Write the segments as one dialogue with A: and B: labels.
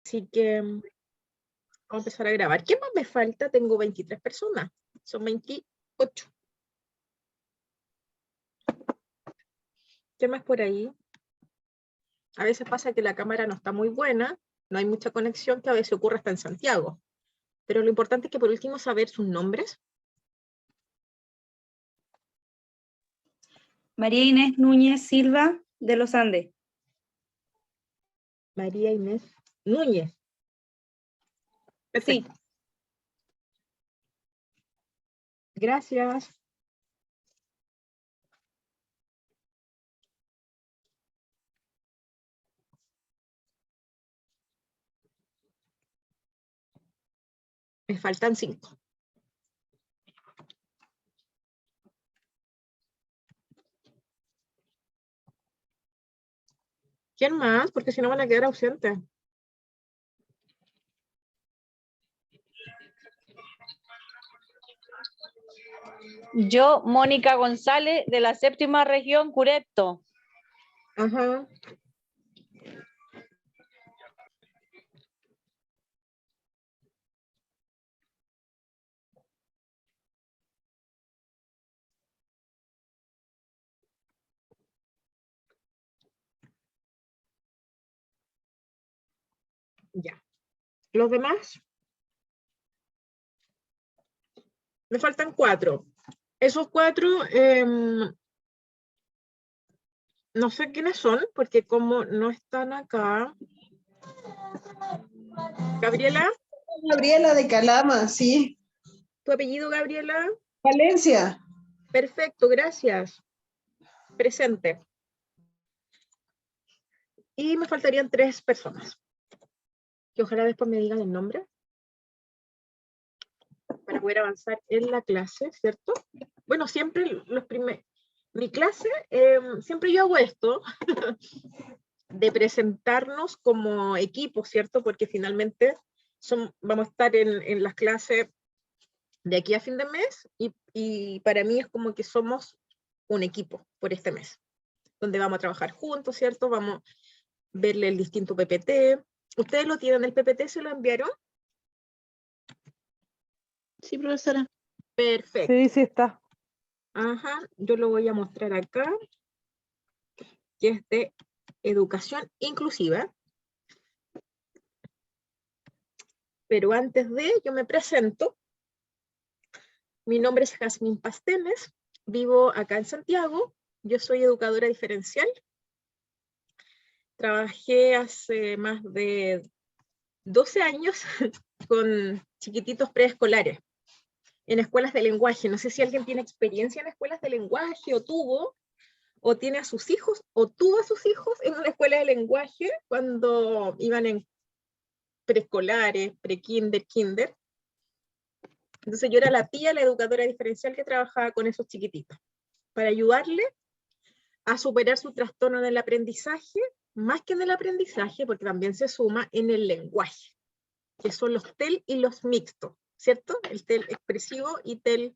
A: Así que vamos a empezar a grabar. ¿Qué más me falta? Tengo 23 personas. Son 28. ¿Qué más por ahí? A veces pasa que la cámara no está muy buena, no hay mucha conexión, que a veces ocurre hasta en Santiago. Pero lo importante es que por último saber sus nombres.
B: María Inés Núñez Silva, de los Andes.
A: María Inés Núñez. Perfecto.
B: Sí.
A: Gracias. Me faltan 5. ¿Quién más? Porque si no van a quedar ausentes.
C: Yo, Mónica González, de la 7ª región, Curepto.
A: Ajá. Ya. ¿Los demás? Me faltan 4. Esos 4, no sé quiénes son, porque como no están acá. Gabriela,
D: Gabriela de Calama, sí.
A: ¿tu apellido, Gabriela?
D: Valencia.
A: Perfecto, gracias. Presente. Y me faltarían 3 personas. Que ojalá después me digan el nombre. Para poder avanzar en la clase, ¿cierto? Bueno, siempre los primeros. Mi clase, siempre yo hago esto, de presentarnos como equipo, ¿cierto? Porque finalmente vamos a estar en las clases de aquí a fin de mes y para mí es como que somos un equipo por este mes, donde vamos a trabajar juntos, ¿cierto? Vamos a verle el distinto PPT. ¿Ustedes lo tienen el PPT? ¿Se lo enviaron?
E: Sí, profesora.
A: Perfecto.
C: Sí, sí está.
A: Ajá, yo lo voy a mostrar acá, que es de educación inclusiva. Pero antes de, yo me presento. Mi nombre es Jazmín Pasteles, vivo acá en Santiago, yo soy educadora diferencial. Trabajé hace más de 12 años con chiquititos preescolares en escuelas de lenguaje. No sé si alguien tiene experiencia en escuelas de lenguaje o tuvo, o tiene a sus hijos, o tuvo a sus hijos en una escuela de lenguaje cuando iban en preescolares, pre-kinder, kinder. Entonces yo era la tía, la educadora diferencial que trabajaba con esos chiquititos, para ayudarle a superar su trastorno del aprendizaje, más que en el aprendizaje, porque también se suma en el lenguaje, que son los TEL y los mixtos, ¿cierto? El TEL expresivo y TEL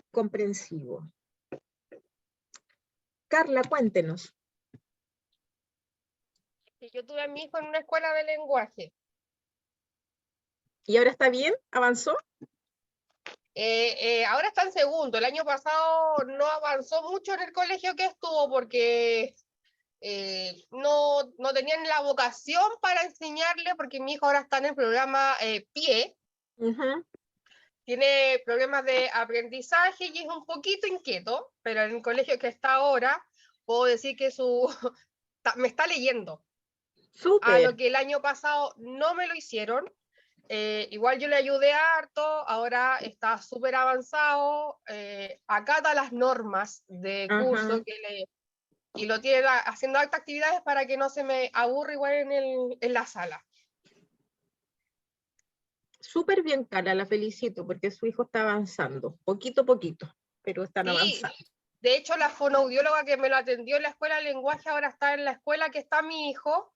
A: comprensivo. Carla, cuéntenos.
F: Yo tuve a mi hijo en una escuela de lenguaje.
A: ¿Y ahora está bien? ¿Avanzó?
F: Ahora está en segundo. El año pasado no avanzó mucho en el colegio que estuvo porque no tenían la vocación para enseñarle, porque mi hijo ahora está en el programa PIE. Tiene problemas de aprendizaje y es un poquito inquieto, pero en el colegio que está ahora, puedo decir que me está leyendo. A lo
A: Súper.
F: que el año pasado no me lo hicieron. Igual yo le ayudé harto, ahora está súper avanzado, acata las normas de curso y lo tiene haciendo hartas actividades para que no se me aburra igual en la sala.
A: Súper bien, Carla, la felicito, porque su hijo está avanzando, poquito a poquito, pero están avanzando.
F: De hecho, la fonoaudióloga que me lo atendió en la escuela de lenguaje ahora está en la escuela que está mi hijo.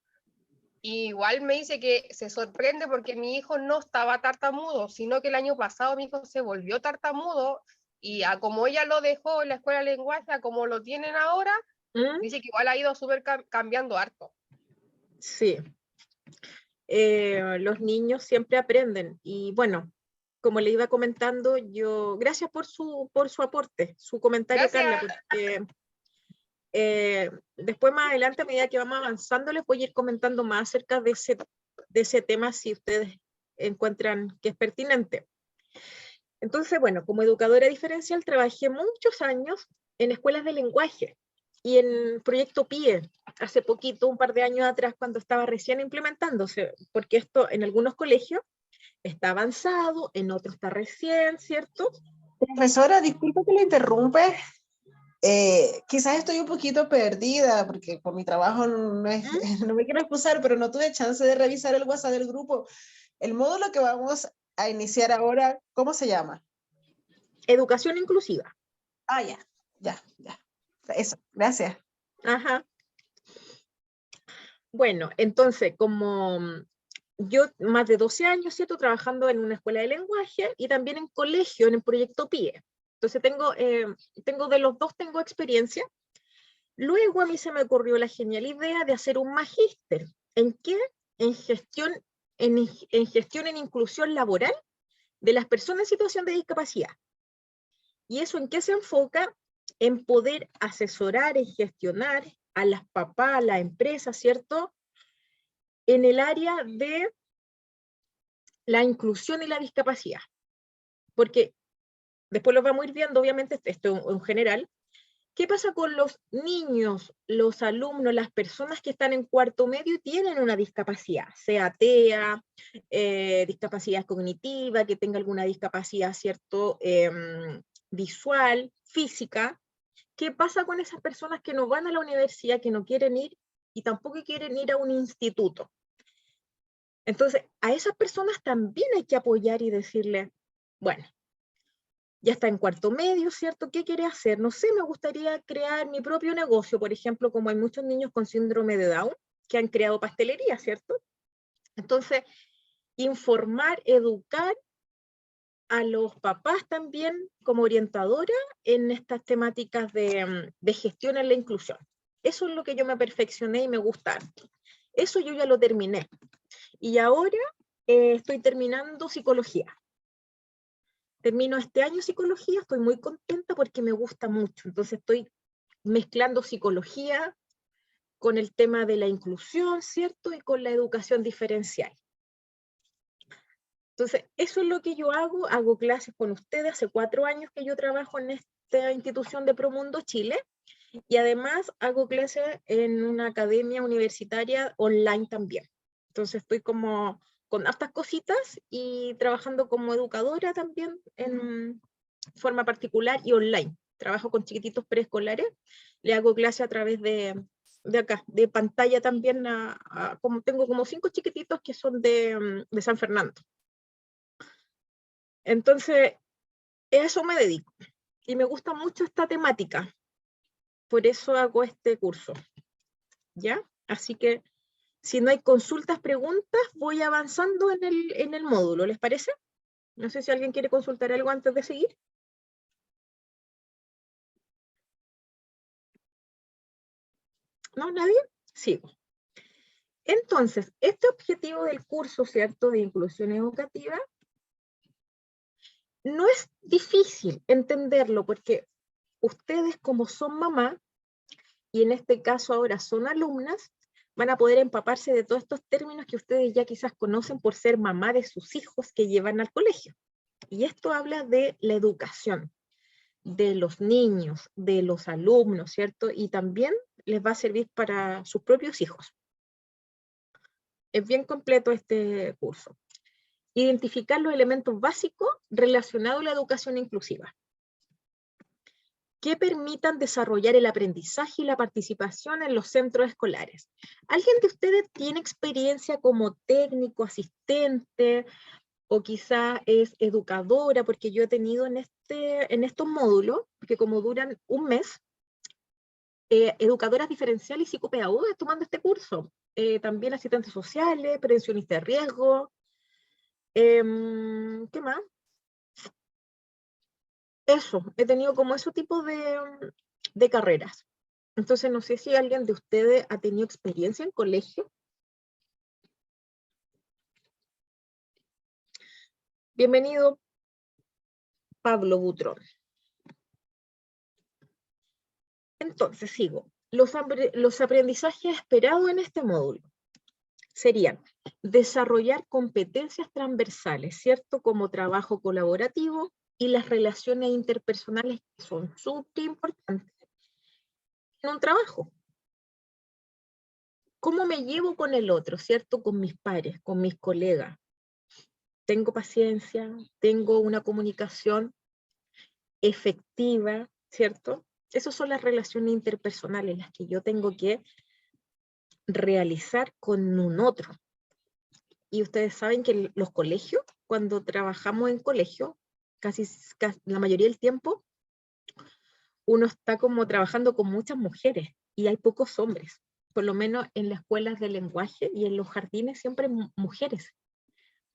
F: Y igual me dice que se sorprende porque mi hijo no estaba tartamudo, sino que el año pasado mi hijo se volvió tartamudo y a como ella lo dejó en la escuela de lenguaje, a como lo tienen ahora, dice que igual ha ido súper cambiando harto.
A: Sí, los niños siempre aprenden. Y bueno, como le iba comentando, gracias por su aporte, su comentario,
F: Gracias.
A: Carla, porque después más adelante, a medida que vamos avanzando, les voy a ir comentando más acerca de ese tema si ustedes encuentran que es pertinente. Entonces, bueno, como educadora diferencial trabajé muchos años en escuelas de lenguaje y en proyecto PIE, hace poquito, un par de años atrás, cuando estaba recién implementándose, porque esto en algunos colegios está avanzado, en otros está recién, ¿cierto?
D: Profesora, disculpa que la interrumpe. Quizás estoy un poquito perdida porque por mi trabajo no me quiero excusar, pero no tuve chance de revisar el WhatsApp del grupo. El módulo que vamos a iniciar ahora, ¿cómo se llama?
A: Educación inclusiva.
D: Ah, ya. Eso, gracias.
A: Ajá. Bueno, entonces, como yo más de 12 años, ¿cierto? Trabajando en una escuela de lenguaje y también en colegio, en el proyecto PIE. Entonces tengo de los dos, tengo experiencia. Luego a mí se me ocurrió la genial idea de hacer un magíster. ¿En qué? En gestión en inclusión laboral de las personas en situación de discapacidad. ¿Y eso en qué se enfoca? En poder asesorar y gestionar a las papás, a las empresas, ¿cierto? En el área de la inclusión y la discapacidad. Porque después lo vamos a ir viendo, obviamente, esto en general. ¿Qué pasa con los niños, los alumnos, las personas que están en cuarto medio y tienen una discapacidad, sea TEA, discapacidad cognitiva, que tenga alguna discapacidad, ¿cierto? Visual, física? ¿Qué pasa con esas personas que no van a la universidad, que no quieren ir y tampoco quieren ir a un instituto? Entonces, a esas personas también hay que apoyar y decirle, bueno, ya está en cuarto medio, ¿cierto? ¿Qué quiere hacer? No sé, me gustaría crear mi propio negocio, por ejemplo, como hay muchos niños con síndrome de Down que han creado pastelería, ¿cierto? Entonces, informar, educar a los papás también como orientadora en estas temáticas de gestión en la inclusión. Eso es lo que yo me perfeccioné y me gusta. Eso yo ya lo terminé. Y ahora estoy terminando psicología. Termino este año psicología, estoy muy contenta porque me gusta mucho. Entonces estoy mezclando psicología con el tema de la inclusión, ¿cierto? Y con la educación diferencial. Entonces, eso es lo que yo hago clases con ustedes. Hace 4 años que yo trabajo en esta institución de Promundo Chile, y además hago clases en una academia universitaria online también. Entonces estoy como con hartas cositas y trabajando como educadora también en forma particular y online. Trabajo con chiquititos preescolares, le hago clase a través de acá, de pantalla también, como tengo como 5 chiquititos que son de San Fernando. Entonces, a eso me dedico. Y me gusta mucho esta temática. Por eso hago este curso. ¿Ya? Así que, si no hay consultas, preguntas, voy avanzando en el módulo. ¿Les parece? No sé si alguien quiere consultar algo antes de seguir. ¿No? ¿Nadie? Sigo. Entonces, este objetivo del curso, ¿cierto?, de inclusión educativa, no es difícil entenderlo, porque ustedes, como son mamá, y en este caso ahora son alumnas, van a poder empaparse de todos estos términos que ustedes ya quizás conocen por ser mamá de sus hijos que llevan al colegio. Y esto habla de la educación, de los niños, de los alumnos, ¿cierto? Y también les va a servir para sus propios hijos. Es bien completo este curso. Identificar los elementos básicos relacionados a la educación inclusiva, que permitan desarrollar el aprendizaje y la participación en los centros escolares. ¿Alguien de ustedes tiene experiencia como técnico, asistente, o quizá es educadora? Porque yo he tenido en estos módulos, que como duran un mes, educadoras diferenciales y psicopedagogas tomando este curso. También asistentes sociales, prevencionistas de riesgo. ¿Qué más? Eso, he tenido como ese tipo de carreras. Entonces, no sé si alguien de ustedes ha tenido experiencia en colegio. Bienvenido, Pablo Butrón. Entonces, sigo. Los aprendizajes esperados en este módulo serían desarrollar competencias transversales, ¿cierto? Como trabajo colaborativo y las relaciones interpersonales que son súper importantes en un trabajo. ¿Cómo me llevo con el otro, ¿cierto? Con mis pares, con mis colegas. Tengo paciencia, tengo una comunicación efectiva, ¿cierto? Esas son las relaciones interpersonales, las que yo tengo que realizar con un otro. Y ustedes saben que los colegios, cuando trabajamos en colegio, casi la mayoría del tiempo, uno está como trabajando con muchas mujeres y hay pocos hombres. Por lo menos en las escuelas de lenguaje y en los jardines siempre mujeres.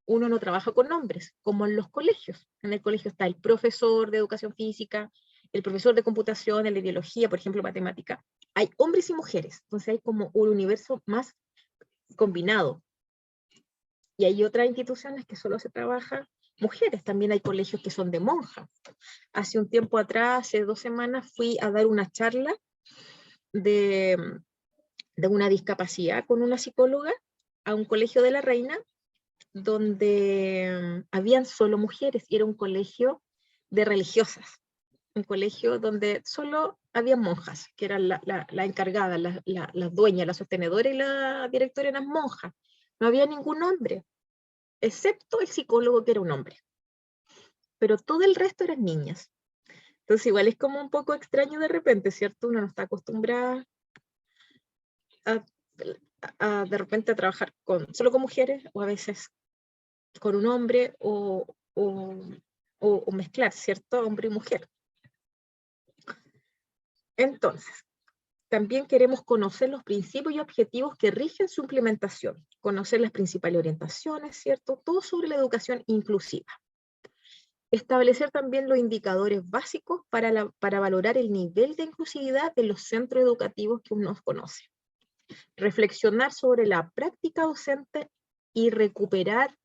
A: Uno no trabaja con hombres, como en los colegios. En el colegio está el profesor de educación física, el profesor de computación, el de biología, por ejemplo, matemática. Hay hombres y mujeres, entonces hay como un universo más combinado. Y hay otras instituciones que solo se trabaja mujeres, también hay colegios que son de monjas. Hace un tiempo atrás, hace 2 semanas, fui a dar una charla de una discapacidad con una psicóloga a un colegio de La Reina, donde habían solo mujeres, y era un colegio de religiosas, un colegio donde solo había monjas, que eran la encargada, las dueñas, la sostenedora y la directora eran monjas. No había ningún hombre, excepto el psicólogo que era un hombre. Pero todo el resto eran niñas. Entonces igual es como un poco extraño de repente, ¿cierto? Uno no está acostumbrada de repente a trabajar solo con mujeres, o a veces con un hombre, o mezclar, ¿cierto? Hombre y mujer. Entonces, también queremos conocer los principios y objetivos que rigen su implementación, conocer las principales orientaciones, ¿cierto? Todo sobre la educación inclusiva. Establecer también los indicadores básicos para valorar el nivel de inclusividad de los centros educativos que uno conoce. Reflexionar sobre la práctica docente y recuperar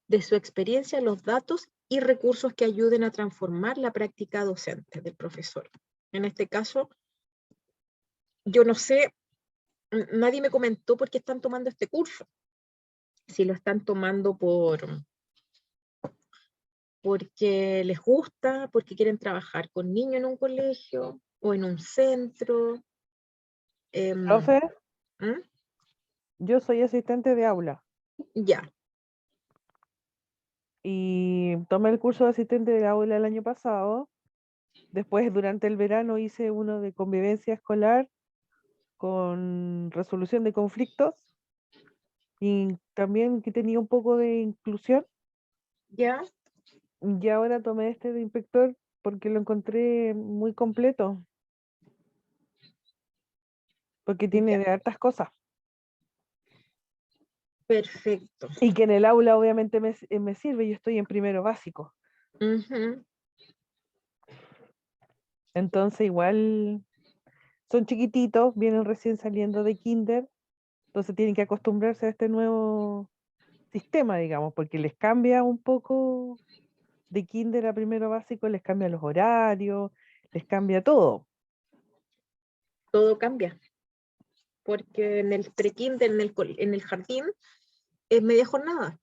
A: de su experiencia los datos y recursos que ayuden a transformar la práctica docente del profesor. En este caso, yo no sé, nadie me comentó por qué están tomando este curso. Si lo están tomando porque les gusta, porque quieren trabajar con niños en un colegio o en un centro.
E: Profe,
A: ¿Mm?
E: yo soy asistente de aula
A: Ya,
E: y tomé el curso de asistente de aula el año pasado. Después, durante el verano, hice uno de convivencia escolar con resolución de conflictos y también que tenía un poco de inclusión.
A: ya,
E: Y ahora tomé este de inspector porque lo encontré muy completo, porque tiene
A: ya,
E: de hartas cosas.
A: perfecto.
E: Y que en el aula obviamente me sirve, yo estoy en primero básico.
A: Ujú.
E: Entonces igual son chiquititos, vienen recién saliendo de kinder, entonces tienen que acostumbrarse a este nuevo sistema, digamos, porque les cambia un poco de kinder a primero básico, les cambia los horarios, les cambia todo.
A: Todo cambia, porque en el prekinder, en el jardín, es media jornada.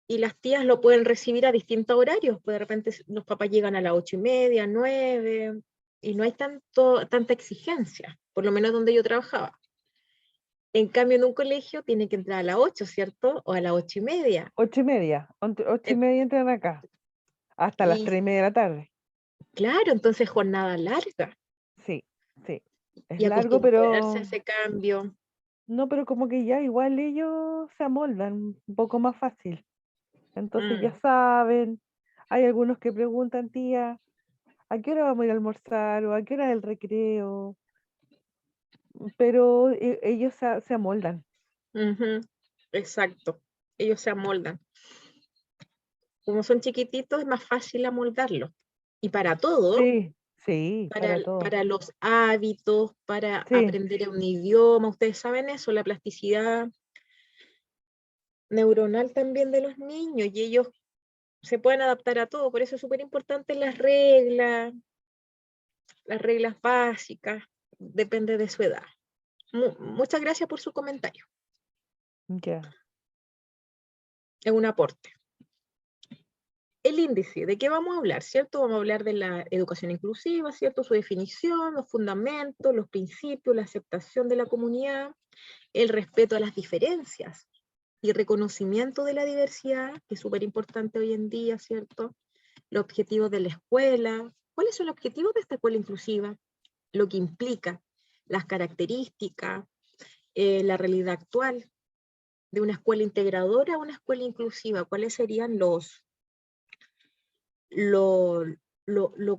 A: Y las tías lo pueden recibir a distintos horarios, pues de repente los papás llegan a las 8:30, 9, y no hay tanta exigencia, por lo menos donde yo trabajaba. En cambio, en un colegio tiene que entrar a las 8, ¿cierto? O a las 8:30.
E: 8:30, 8:30 entran acá, hasta las
A: Y
E: 3:30 de la tarde.
A: claro, entonces jornada larga.
E: Sí, sí, es
A: Y
E: largo,
A: acostumbrarse a
E: pero
A: ese cambio.
E: no, pero como que ya igual ellos se amoldan un poco más fácil. Entonces ya
A: Mm,
E: saben, hay algunos que preguntan, tía, ¿a qué hora vamos a ir a almorzar? ¿O a qué hora es el recreo? Pero ellos se amoldan.
A: ujú, exacto. Ellos se amoldan. Como son chiquititos, es más fácil amoldarlos. Y para todo,
E: Sí, sí, para todo.
A: para los hábitos, para
E: Sí,
A: aprender un idioma, ustedes saben eso, la plasticidad. neuronal también de los niños y ellos se pueden adaptar a todo, por eso es súper importante las reglas básicas, depende de su edad. Muchas gracias por su comentario.
E: Ya.
A: Es un aporte. El índice, ¿de qué vamos a hablar? ¿Cierto? Vamos a hablar de la educación inclusiva, ¿cierto? Su definición, los fundamentos, los principios, la aceptación de la comunidad, el respeto a las diferencias y reconocimiento de la diversidad, que es súper importante hoy en día, ¿cierto? Los objetivos de la escuela. ¿Cuáles son los objetivos de esta escuela inclusiva? Lo que implica, las características, la realidad actual de una escuela integradora a una escuela inclusiva. ¿Cuáles serían lo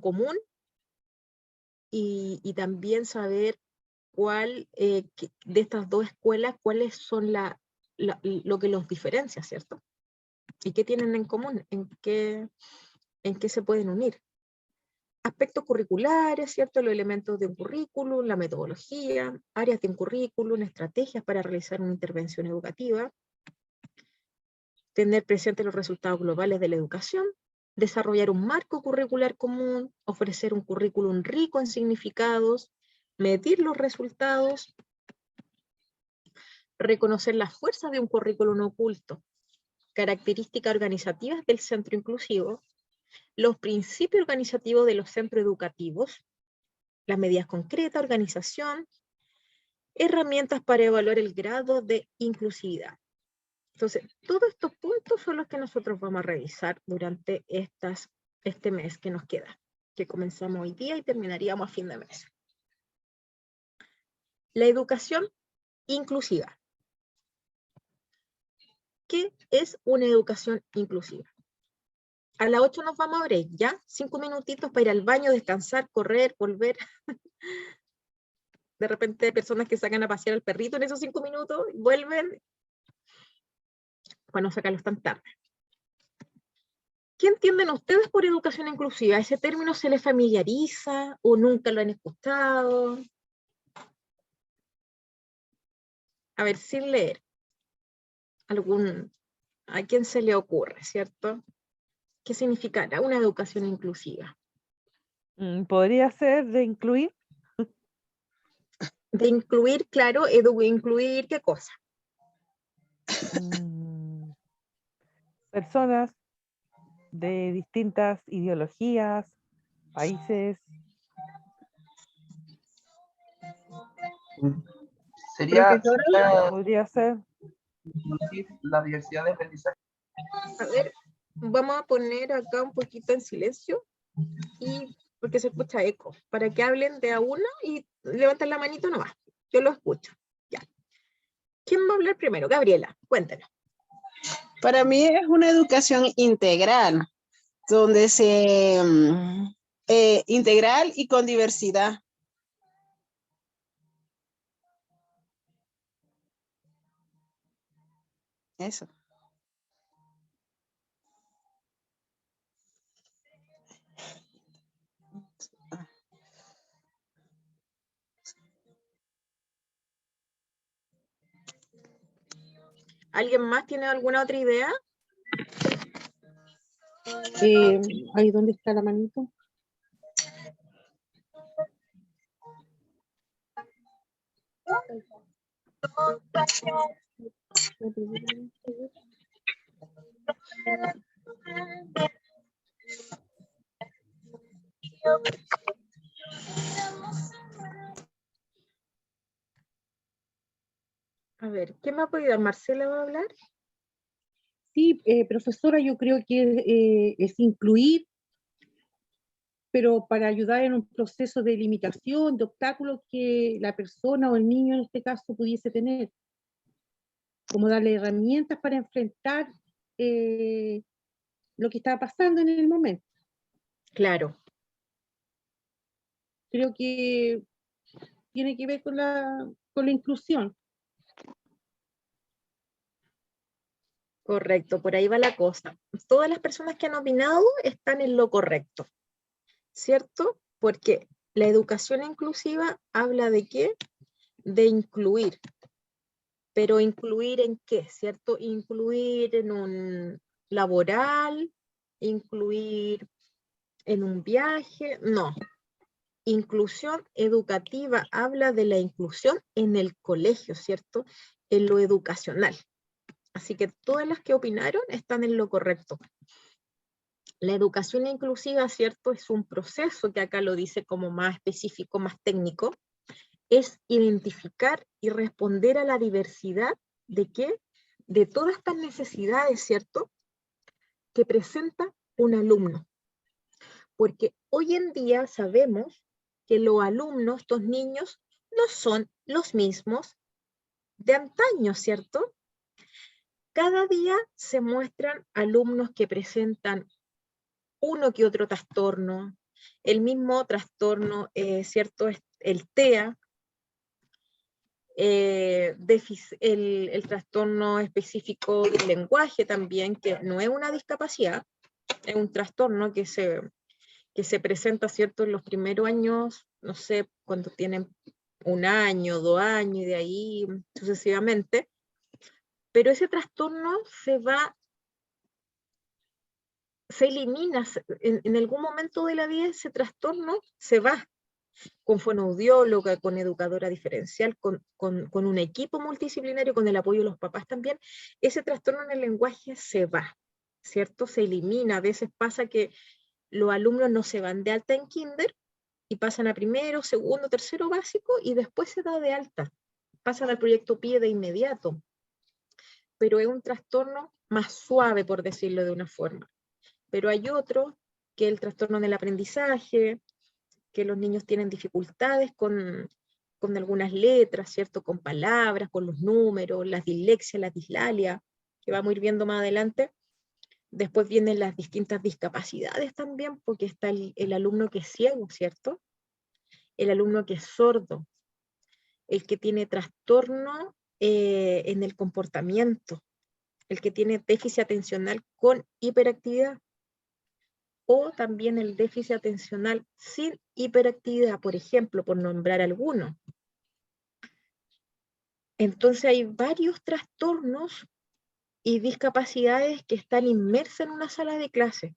A: común? Y también saber cuál de estas dos escuelas, cuáles son lo que los diferencia, ¿cierto? ¿Y qué tienen en común? ¿En qué se pueden unir? Aspectos curriculares, ¿cierto? Los elementos de un currículum, la metodología, áreas de un currículum, estrategias para realizar una intervención educativa, tener presentes los resultados globales de la educación, desarrollar un marco curricular común, ofrecer un currículum rico en significados, medir los resultados, reconocer las fuerzas de un currículum oculto, características organizativas del centro inclusivo, los principios organizativos de los centros educativos, las medidas concretas, organización, herramientas para evaluar el grado de inclusividad. Entonces, todos estos puntos son los que nosotros vamos a revisar durante este mes que nos queda, que comenzamos hoy día y terminaríamos a fin de mes. La educación inclusiva. ¿Qué es una educación inclusiva? A las 8 nos vamos a break, ¿ya? 5 minutitos para ir al baño, descansar, correr, volver. De repente hay personas que sacan a pasear al perrito en esos 5 minutos, y vuelven, para no sacarlos tan tarde. ¿Qué entienden ustedes por educación inclusiva? ¿Ese término se les familiariza o nunca lo han escuchado? A ver, sin leer. ¿A quién se le ocurre, cierto? ¿Qué significará una educación inclusiva?
E: Podría ser de incluir.
A: De incluir, claro, incluir ¿qué cosa?
E: Personas de distintas ideologías, países.
G: Sería
E: Podría ser.
G: la diversidad de aprendizaje.
A: A ver, vamos a poner acá un poquito en silencio, porque se escucha eco, para que hablen de a una y levanten la manito nomás. Yo lo escucho. Ya. ¿Quién va a hablar primero? Gabriela, cuéntanos.
D: Para mí es una educación integral, donde integral y con diversidad. Eso.
A: ¿Alguien más tiene alguna otra idea?
H: Ahí donde está la manito.
A: A ver, ¿quién me ha podido? ¿Marcela va a hablar?
H: Sí, profesora, yo creo que es incluir, pero para ayudar en un proceso de limitación, de obstáculos que la persona o el niño en este caso pudiese tener. Como darle herramientas para enfrentar lo que está pasando en el momento.
A: Claro.
H: Creo que tiene que ver con la inclusión.
A: Correcto, por ahí va la cosa. Todas las personas que han opinado están en lo correcto, ¿cierto? Porque la educación inclusiva habla de ¿qué? De incluir. Pero incluir en qué, ¿cierto? Incluir en un laboral, incluir en un viaje, no. Inclusión educativa habla de la inclusión en el colegio, ¿cierto? En lo educacional. Así que todas las que opinaron están en lo correcto. La educación inclusiva, ¿cierto? Es un proceso que acá lo dice como más específico, más técnico. Es identificar y responder a la diversidad de qué, de todas estas necesidades, ¿cierto?, que presenta un alumno. Porque hoy en día sabemos que los alumnos, estos niños, no son los mismos de antaño, ¿cierto? Cada día se muestran alumnos que presentan uno que otro trastorno, el mismo trastorno, ¿cierto?, el TEA, el trastorno específico del lenguaje también, que no es una discapacidad, es un trastorno que se presenta, ¿cierto?, en los primeros años, no sé, cuando tienen 1 año, 2 años, y de ahí sucesivamente, pero ese trastorno se elimina, en algún momento de la vida ese trastorno se va, con fonoaudióloga, con educadora diferencial, con un equipo multidisciplinario, con el apoyo de los papás también, ese trastorno en el lenguaje se va, ¿cierto? Se elimina. A veces pasa que los alumnos no se van de alta en kinder y pasan a primero, segundo, tercero básico y después se da de alta. Pasan al proyecto PIE de inmediato. Pero es un trastorno más suave, por decirlo de una forma. Pero hay otro, que es el trastorno del aprendizaje, que los niños tienen dificultades con algunas letras, ¿cierto? Con palabras, con los números, las dislexia, la dislalia, que vamos a ir viendo más adelante. Después vienen las distintas discapacidades también, porque está el alumno que es ciego, ¿cierto? El alumno que es sordo, el que tiene trastorno en el comportamiento, el que tiene déficit atencional con hiperactividad, o también el déficit atencional sin hiperactividad, por ejemplo, por nombrar alguno. Entonces hay varios trastornos y discapacidades que están inmersas en una sala de clase,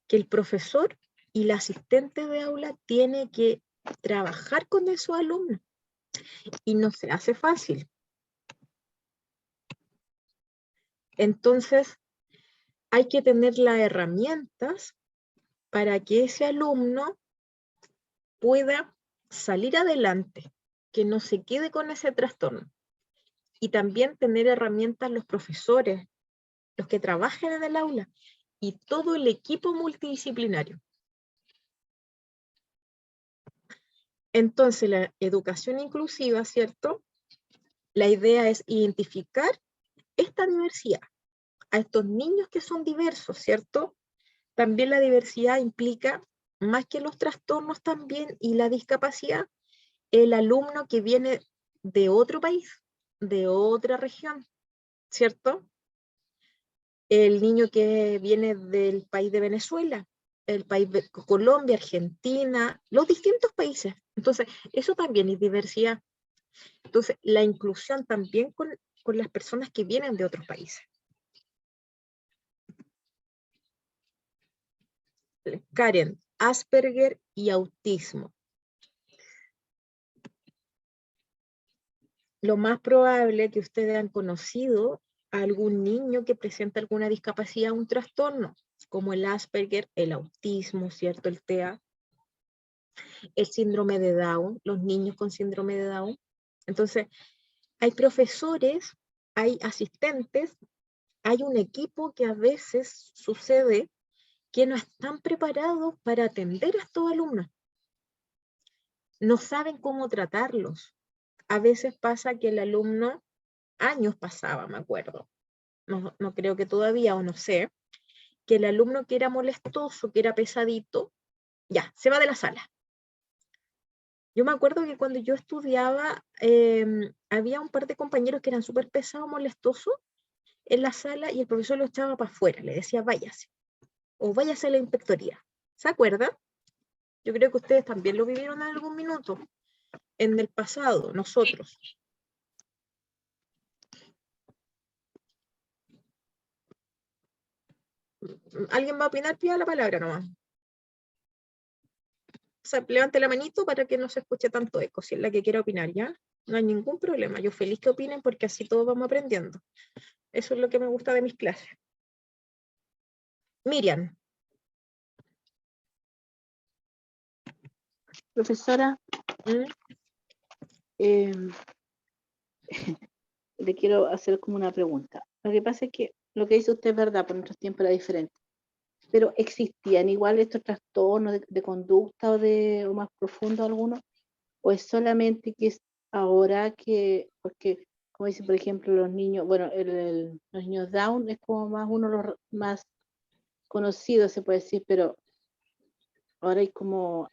A: que el profesor y la asistente de aula tiene que trabajar con esos alumnos, y no se hace fácil. Entonces, hay que tener las herramientas para que ese alumno pueda salir adelante, que no se quede con ese trastorno. Y también tener herramientas los profesores, los que trabajan en el aula, y todo el equipo multidisciplinario. Entonces, la educación inclusiva, ¿cierto? La idea es identificar esta diversidad, a estos niños que son diversos, ¿cierto? También la diversidad implica, más que los trastornos también y la discapacidad, el alumno que viene de otro país, de otra región, ¿cierto? El niño que viene del país de Venezuela, el país de Colombia, Argentina, los distintos países. Entonces, eso también es diversidad. Entonces, la inclusión también con las personas que vienen de otros países. Karen, Asperger y autismo. Lo más probable que ustedes han conocido a algún niño que presenta alguna discapacidad, un trastorno, como el Asperger, el autismo, ¿cierto? El TEA, el síndrome de Down, los niños con síndrome de Down. Entonces, hay profesores, hay asistentes, hay un equipo que a veces sucede que no están preparados para atender a estos alumnos. No saben cómo tratarlos. A veces pasa que el alumno, años pasaba, me acuerdo, no creo que todavía, o no sé, que el alumno que era molestoso, que era pesadito, ya, se va de la sala. Yo me acuerdo que cuando yo estudiaba, había un par de compañeros que eran súper pesados, molestosos, en la sala, y el profesor lo echaba para afuera, le decía, váyase, o váyase a la inspectoría. ¿Se acuerdan? Yo creo que ustedes también lo vivieron en algún minuto, en el pasado, nosotros. ¿Alguien va a opinar? Pida la palabra nomás. O sea, levante la manito para que no se escuche tanto eco, si es la que quiera opinar, ¿ya? No hay ningún problema, yo feliz que opinen porque así todos vamos aprendiendo. Eso es lo que me gusta de mis clases. Miriam.
I: Profesora,
A: ¿Mm?
I: le quiero hacer como una pregunta. Lo que pasa es que lo que dice usted es verdad, por nuestros tiempos era diferente. Pero ¿existían igual estos trastornos de conducta o más profundos algunos? ¿O es solamente que es ahora que, porque como dicen por ejemplo los niños, bueno, los niños Down es como más uno de los más conocidos, se puede decir, pero ahora hay como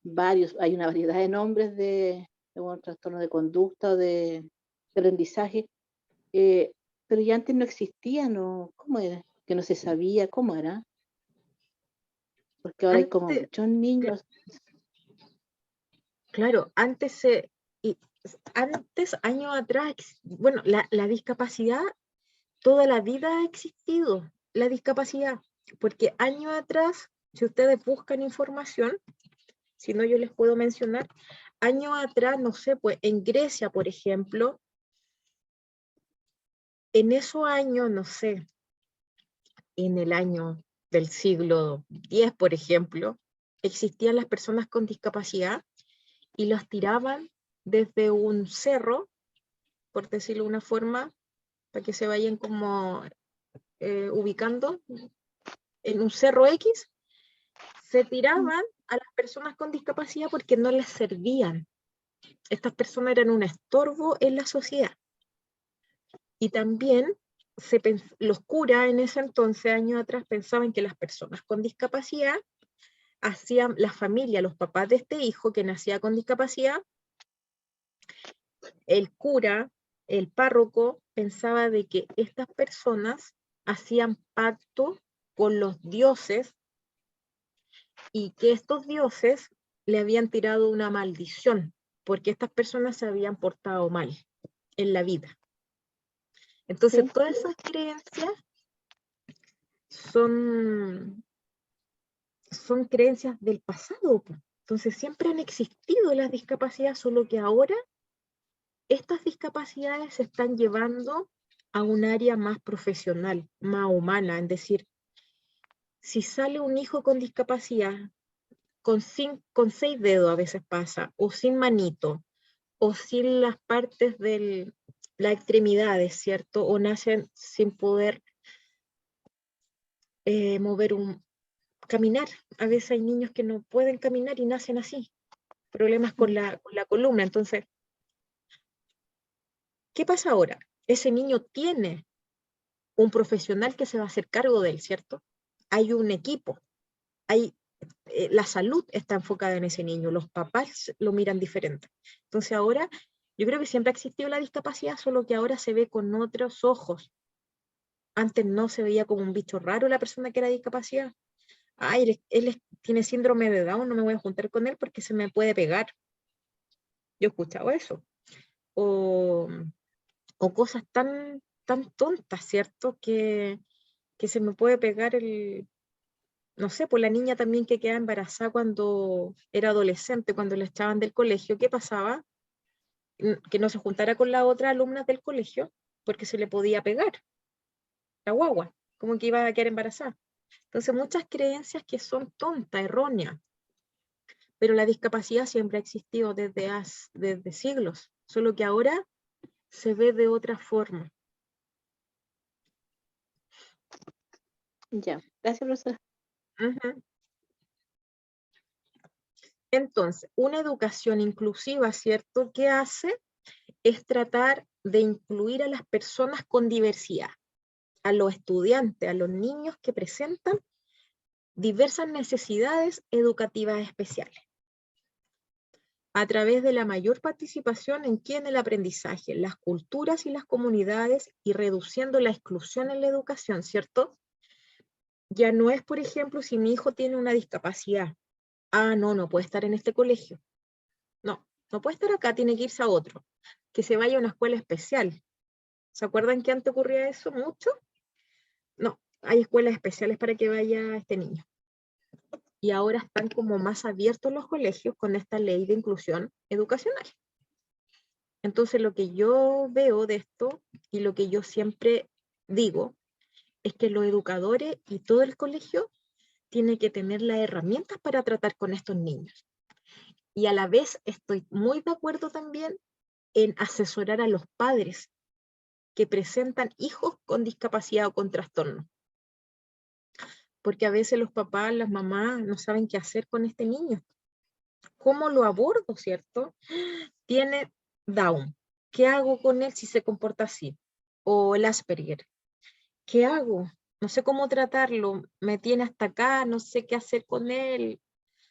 I: varios, hay una variedad de nombres de un trastorno de conducta o de aprendizaje, pero ya antes no existían, ¿no? ¿Cómo era? Que no se sabía, ¿cómo era? Porque ahora hay como
A: Antes,
I: muchos niños.
A: claro, antes, años atrás, bueno, la discapacidad toda la vida ha existido, la discapacidad, porque años atrás, si ustedes buscan información, si no yo les puedo mencionar, años atrás, no sé, pues en Grecia, por ejemplo, en esos años, no sé, en el año del siglo X, por ejemplo, existían las personas con discapacidad y las tiraban desde un cerro, por decirlo de una forma, para que se vayan como ubicando, en un cerro X, se tiraban a las personas con discapacidad porque no les servían. Estas personas eran un estorbo en la sociedad. Y también los curas en ese entonces, años atrás, pensaban que las personas con discapacidad hacían, la familia, los papás de este hijo que nacía con discapacidad, el cura, el párroco, pensaba de que estas personas hacían pacto con los dioses y que estos dioses le habían tirado una maldición porque estas personas se habían portado mal en la vida. Entonces,
I: ¿Sí?
A: todas esas creencias son creencias del pasado. Entonces, siempre han existido las discapacidades, solo que ahora estas discapacidades se están llevando a un área más profesional, más humana, es decir, si sale un hijo con discapacidad, con 6 dedos a veces pasa, o sin manito, o sin las partes de las extremidades, ¿cierto? O nacen sin poder caminar. A veces hay niños que no pueden caminar y nacen así, problemas con la columna. Entonces, ¿qué pasa ahora? Ese niño tiene un profesional que se va a hacer cargo de él, ¿cierto? Hay un equipo, la salud está enfocada en ese niño, los papás lo miran diferente. Entonces ahora, yo creo que siempre ha existido la discapacidad, solo que ahora se ve con otros ojos. Antes no se veía como un bicho raro la persona que era discapacidad. Ay, él tiene síndrome de Down, no me voy a juntar con él porque se me puede pegar. Yo he escuchado eso. O cosas tan tontas, ¿cierto? Que se me puede pegar no sé, por la niña también que queda embarazada cuando era adolescente, cuando la echaban del colegio, ¿qué pasaba? Que no se juntara con las otras alumnas del colegio porque se le podía pegar la guagua, como que iba a quedar embarazada. Entonces, muchas creencias que son tontas, erróneas, pero la discapacidad siempre ha existido desde siglos, solo que ahora se ve de otra forma.
I: Ya, gracias, profesora.
A: Uh-huh. Entonces, una educación inclusiva, ¿cierto? ¿Qué hace? Es tratar de incluir a las personas con diversidad, a los estudiantes, a los niños que presentan diversas necesidades educativas especiales, a través de la mayor participación en el aprendizaje, las culturas y las comunidades, y reduciendo la exclusión en la educación, ¿cierto? Ya no es, por ejemplo, si mi hijo tiene una discapacidad, no puede estar en este colegio. No puede estar acá, tiene que irse a otro, que se vaya a una escuela especial. ¿Se acuerdan que antes ocurría eso mucho? No, hay escuelas especiales para que vaya este niño. Y ahora están como más abiertos los colegios con esta ley de inclusión educacional. Entonces lo que yo veo de esto y lo que yo siempre digo es que los educadores y todo el colegio tienen que tener las herramientas para tratar con estos niños. Y a la vez estoy muy de acuerdo también en asesorar a los padres que presentan hijos con discapacidad o con trastorno. Porque a veces los papás, las mamás no saben qué hacer con este niño. ¿Cómo lo abordo, cierto? Tiene Down. ¿Qué hago con él si se comporta así? O el Asperger. ¿Qué hago? No sé cómo tratarlo. Me tiene hasta acá, no sé qué hacer con él.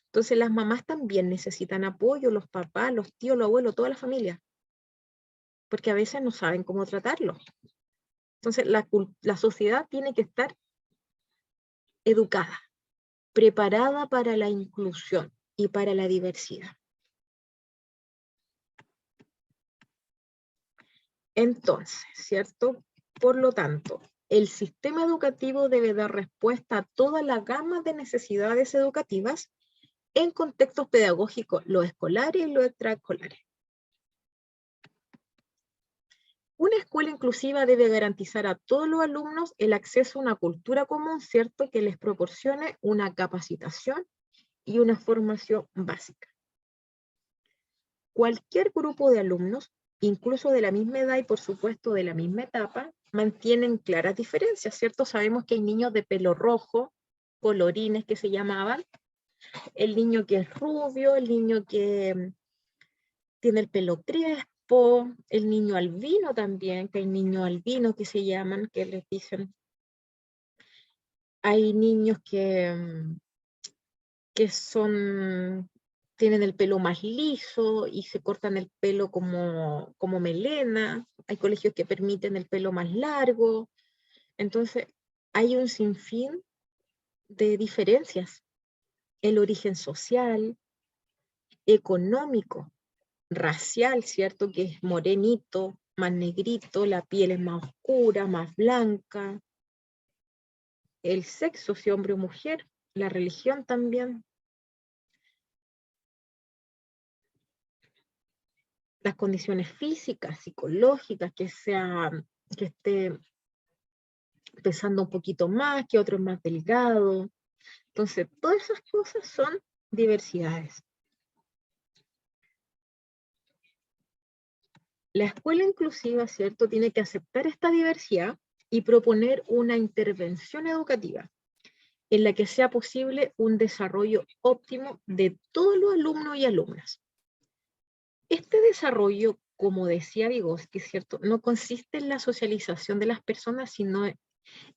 A: Entonces las mamás también necesitan apoyo, los papás, los tíos, los abuelos, toda la familia. Porque a veces no saben cómo tratarlo. Entonces la sociedad tiene que estar educada, preparada para la inclusión y para la diversidad. Entonces, ¿cierto? Por lo tanto, el sistema educativo debe dar respuesta a toda la gama de necesidades educativas en contextos pedagógicos, los escolares y los extraescolares. Una escuela inclusiva debe garantizar a todos los alumnos el acceso a una cultura común, ¿cierto? Que les proporcione una capacitación y una formación básica. Cualquier grupo de alumnos, incluso de la misma edad y por supuesto de la misma etapa, mantienen claras diferencias, ¿cierto? Sabemos que hay niños de pelo rojo, colorines que se llamaban, el niño que es rubio, el niño que tiene el pelo crespo, el niño albino también, que hay niños albinos que se llaman, que les dicen. Hay niños que tienen el pelo más liso y se cortan el pelo como melena. Hay colegios que permiten el pelo más largo. Entonces, hay un sinfín de diferencias. El origen social, económico, racial, ¿cierto? Que es morenito, más negrito, la piel es más oscura, más blanca. El sexo, si hombre o mujer, la religión también. Las condiciones físicas, psicológicas, que esté pesando un poquito más, que otro es más delgado. Entonces, todas esas cosas son diversidades. La escuela inclusiva, ¿cierto?, tiene que aceptar esta diversidad y proponer una intervención educativa en la que sea posible un desarrollo óptimo de todos los alumnos y alumnas. Este desarrollo, como decía Vygotsky, ¿cierto?, no consiste en la socialización de las personas, sino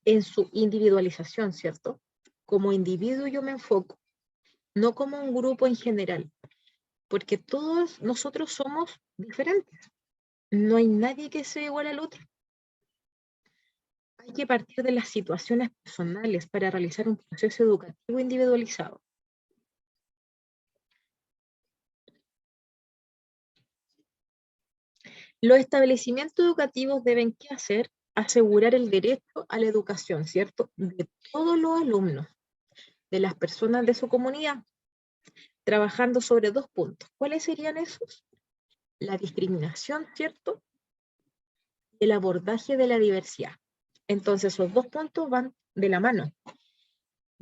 A: en su individualización, ¿cierto? Como individuo yo me enfoco, no como un grupo en general, porque todos nosotros somos diferentes. No hay nadie que sea igual al otro. Hay que partir de las situaciones personales para realizar un proceso educativo individualizado. Los establecimientos educativos deben, ¿qué hacer? Asegurar el derecho a la educación, ¿cierto?, de todos los alumnos, de las personas de su comunidad, trabajando sobre 2 puntos. ¿Cuáles serían esos? La discriminación, ¿cierto?, y el abordaje de la diversidad. Entonces, esos 2 puntos van de la mano.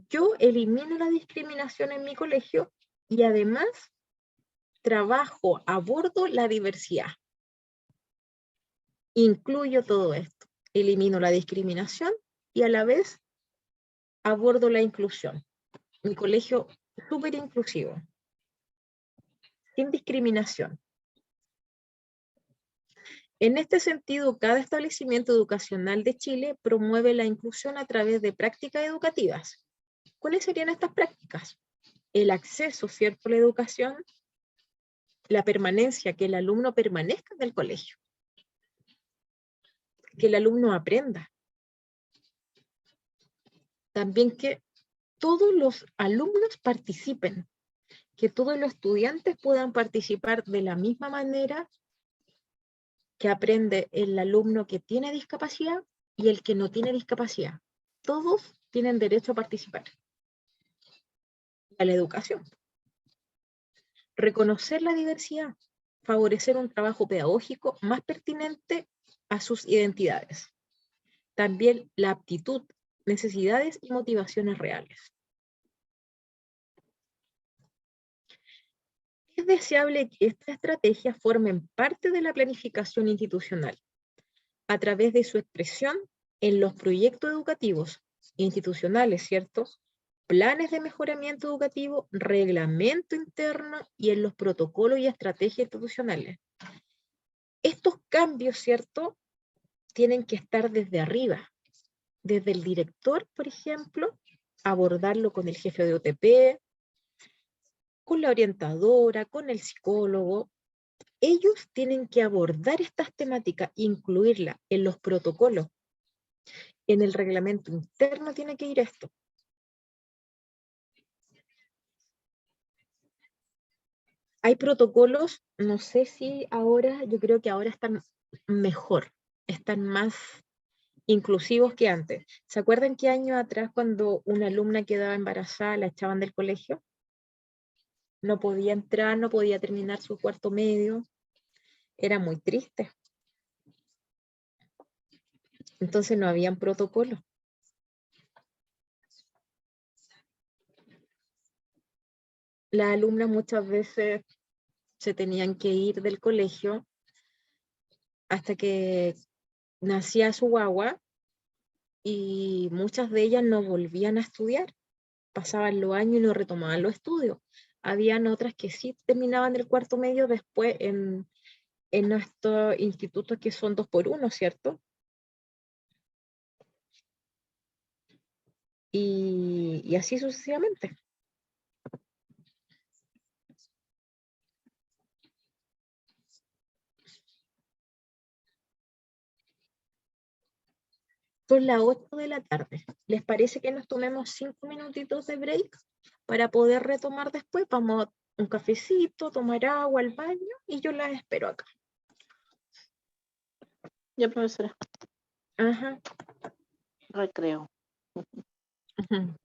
A: Yo elimino la discriminación en mi colegio y además abordo la diversidad. Incluyo todo esto. Elimino la discriminación y a la vez abordo la inclusión. Mi colegio es súper inclusivo, sin discriminación. En este sentido, cada establecimiento educacional de Chile promueve la inclusión a través de prácticas educativas. ¿Cuáles serían estas prácticas? El acceso, ¿cierto?, a la educación, la permanencia, que el alumno permanezca en el colegio, que el alumno aprenda. También que todos los alumnos participen, que todos los estudiantes puedan participar de la misma manera que aprende el alumno que tiene discapacidad y el que no tiene discapacidad. todos tienen derecho a participar. A la educación. Reconocer la diversidad, favorecer un trabajo pedagógico más pertinente a sus identidades. También la aptitud, necesidades y motivaciones reales. Es deseable que estas estrategias formen parte de la planificación institucional, a través de su expresión en los proyectos educativos institucionales, ¿cierto? Planes de mejoramiento educativo, reglamento interno y en los protocolos y estrategias institucionales. Estos cambios, ¿cierto? Tienen que estar desde arriba, desde el director, por ejemplo, abordarlo con el jefe de OTP, con la orientadora, con el psicólogo. Ellos tienen que abordar estas temáticas, incluirlas en los protocolos. En el reglamento interno tiene que ir esto. Hay protocolos, no sé si ahora, yo creo que ahora están mejor, están más inclusivos que antes. ¿Se acuerdan qué año atrás cuando una alumna quedaba embarazada la echaban del colegio? No podía entrar, no podía terminar su cuarto medio. Era muy triste. Entonces no habían protocolos. Las alumnas muchas veces se tenían que ir del colegio hasta que nacía su guagua y muchas de ellas no volvían a estudiar. Pasaban los años y no retomaban los estudios. Habían otras que sí terminaban el cuarto medio después en estos institutos que son 2x1, ¿cierto? Y así sucesivamente. Son las 8 de la tarde. ¿Les parece que nos tomemos 5 minutitos de break para poder retomar después? Vamos a un cafecito, tomar agua, al baño y yo las espero acá.
I: Ya, profesora,
A: Ajá.
I: recreo.
A: Ujú.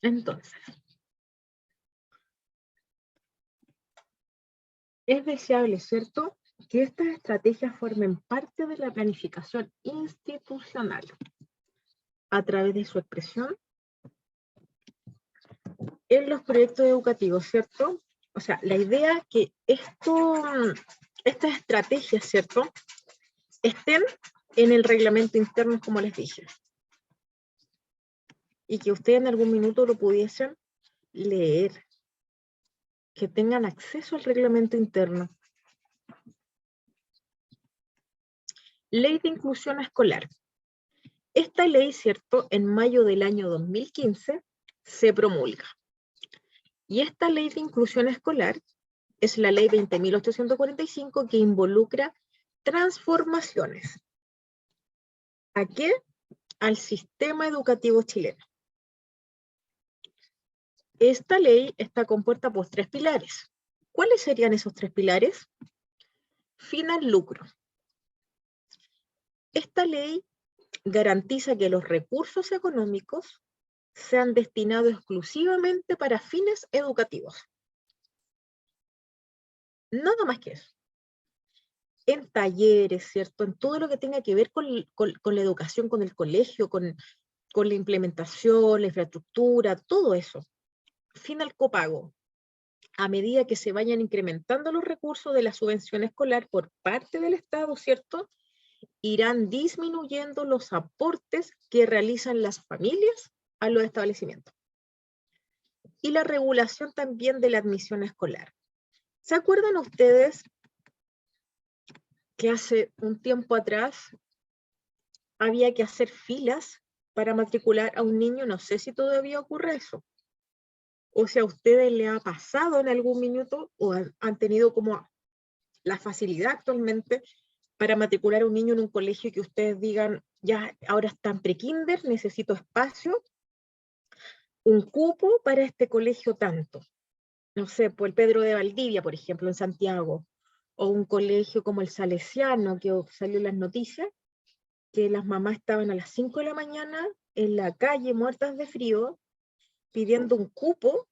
A: Entonces, es deseable, ¿cierto?, que estas estrategias formen parte de la planificación institucional a través de su expresión en los proyectos educativos, ¿cierto? O sea, la idea es que estas estrategias, ¿cierto?, estén en el reglamento interno, como les dije. Y que ustedes en algún minuto lo pudiesen leer. Que tengan acceso al reglamento interno. Ley de inclusión escolar. Esta ley, ¿cierto?, en mayo del año 2015 se promulga. Y esta ley de inclusión escolar es la ley 20.845 que involucra transformaciones. ¿A qué? Al sistema educativo chileno. Esta ley está compuesta por 3 pilares. ¿Cuáles serían esos 3 pilares? Fin al lucro. Esta ley garantiza que los recursos económicos sean destinados exclusivamente para fines educativos. Nada más que eso. En talleres, ¿cierto? En todo lo que tenga que ver con la educación, con el colegio, con la implementación, la infraestructura, todo eso. Fin al copago. A medida que se vayan incrementando los recursos de la subvención escolar por parte del Estado, ¿cierto?, irán disminuyendo los aportes que realizan las familias a los establecimientos. Y la regulación también de la admisión escolar. ¿Se acuerdan ustedes que hace un tiempo atrás había que hacer filas para matricular a un niño? No sé si todavía ocurre eso. O si a ustedes les ha pasado en algún minuto o han tenido como la facilidad actualmente para matricular a un niño en un colegio que ustedes digan, ya ahora está en pre-kinder, necesito espacio, un cupo para este colegio tanto. No sé, por el Pedro de Valdivia, por ejemplo, en Santiago, o un colegio como el Salesiano, que salió en las noticias, que las mamás estaban a las 5 de la mañana en la calle muertas de frío, pidiendo un cupo,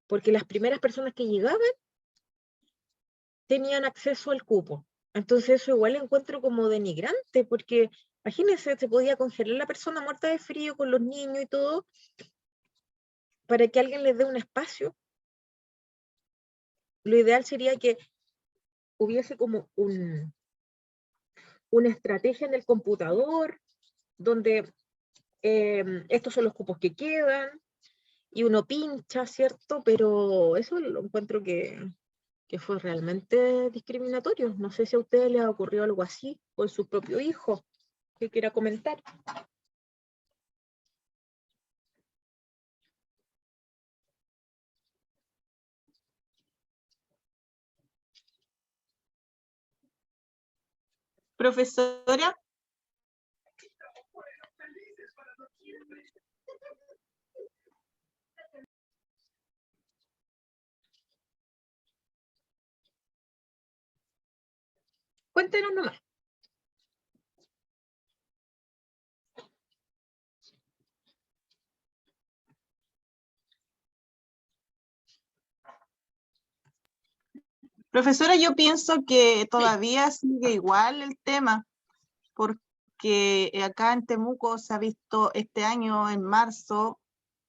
A: porque las primeras personas que llegaban tenían acceso al cupo. Entonces eso igual lo encuentro como denigrante, porque imagínense, se podía congelar la persona muerta de frío con los niños y todo, para que alguien les dé un espacio. Lo ideal sería que hubiese como una estrategia en el computador, donde estos son los cupos que quedan, y uno pincha, ¿cierto? Pero eso lo encuentro que fue realmente discriminatorio. No sé si a ustedes les ha ocurrido algo así con su propio hijo, que quiera comentar.
D: Profesora.
A: Cuéntenos nomás.
D: Profesora, yo pienso que todavía sigue igual el tema, porque acá en Temuco se ha visto este año, en marzo,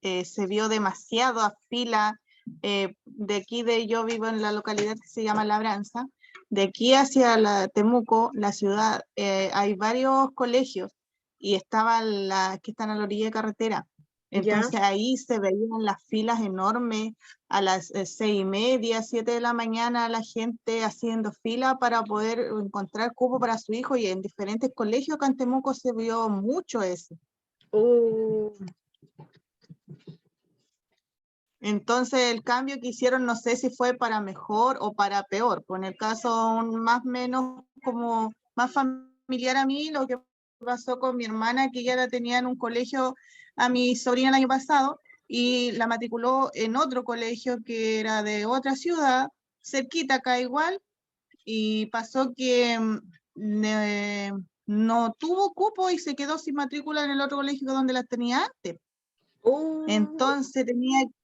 D: se vio demasiado a fila, de aquí yo vivo en la localidad que se llama Labranza, de aquí hacia Temuco, la ciudad, hay varios colegios, y estaban que están a la orilla de carretera. Entonces
A: ¿Ya?
D: ahí se veían las filas enormes a las 6:30, 7 de la mañana, la gente haciendo fila para poder encontrar cupo para su hijo, y en diferentes colegios acá en Temuco se vio mucho eso. Entonces el cambio que hicieron no sé si fue para mejor o para peor. Con el caso más o menos como más familiar a mí, lo que pasó con mi hermana, que ella la tenía en un colegio a mi sobrina el año pasado, y la matriculó en otro colegio que era de otra ciudad, cerquita acá igual, y pasó que no tuvo cupo y se quedó sin matrícula en el otro colegio donde la tenía antes.
J: Entonces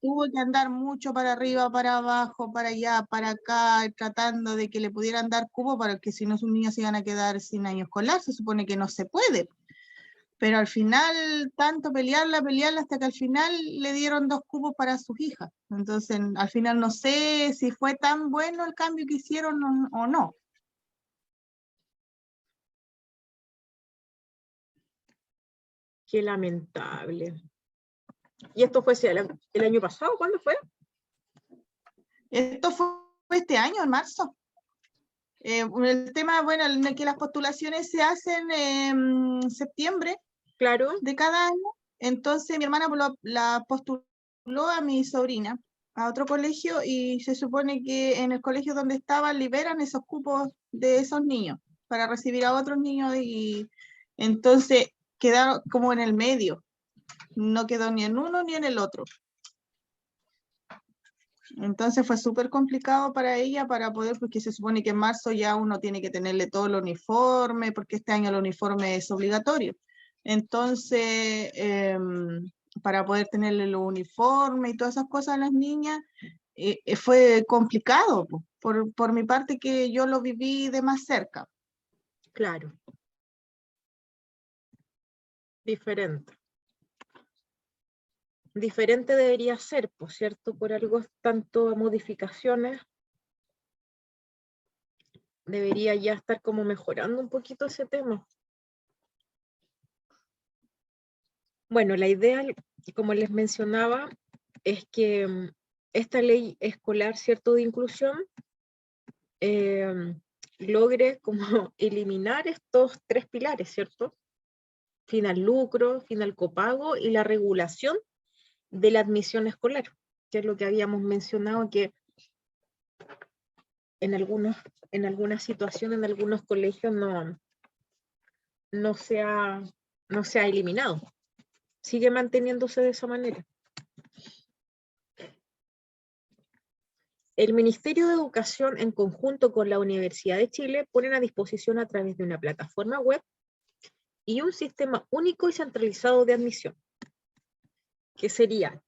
J: tuvo que andar mucho para arriba, para abajo, para allá, para acá, tratando de que le pudieran dar cupo, para que si no sus niños se iban a quedar sin año escolar. Se supone que no se puede. Pero al final, tanto pelearla, hasta que al final le dieron 2 cupos para sus hijas. Entonces, al final no sé si fue tan bueno el cambio que hicieron o no.
A: Qué lamentable. ¿Y esto fue el año pasado? ¿Cuándo fue?
J: Esto fue este año, en marzo. El tema, bueno, en el que las postulaciones se hacen en septiembre,
A: claro,
J: de cada año. Entonces mi hermana la postuló a mi sobrina a otro colegio, y se supone que en el colegio donde estaba liberan esos cupos de esos niños para recibir a otros niños, y entonces quedaron como en el medio, no quedó ni en uno ni en el otro. Entonces fue súper complicado para ella para poder, porque se supone que en marzo ya uno tiene que tenerle todo el uniforme, porque este año el uniforme es obligatorio. Entonces, para poder tenerle el uniforme y todas esas cosas a las niñas, fue complicado, por mi parte, que yo lo viví de más cerca.
A: Claro. Diferente. Diferente debería ser, por cierto, por algo tanto modificaciones. Debería ya estar como mejorando un poquito ese tema. Bueno, la idea, como les mencionaba, es que esta ley escolar, ¿cierto?, de inclusión, logre como eliminar estos 3 pilares, ¿cierto? Fin al lucro, fin al copago y la regulación de la admisión escolar, que es lo que habíamos mencionado, que en algunas situaciones, en algunos colegios no se ha eliminado. Sigue manteniéndose de esa manera. El Ministerio de Educación, en conjunto con la Universidad de Chile, ponen a disposición a través de una plataforma web y un sistema único y centralizado de admisión, que sería: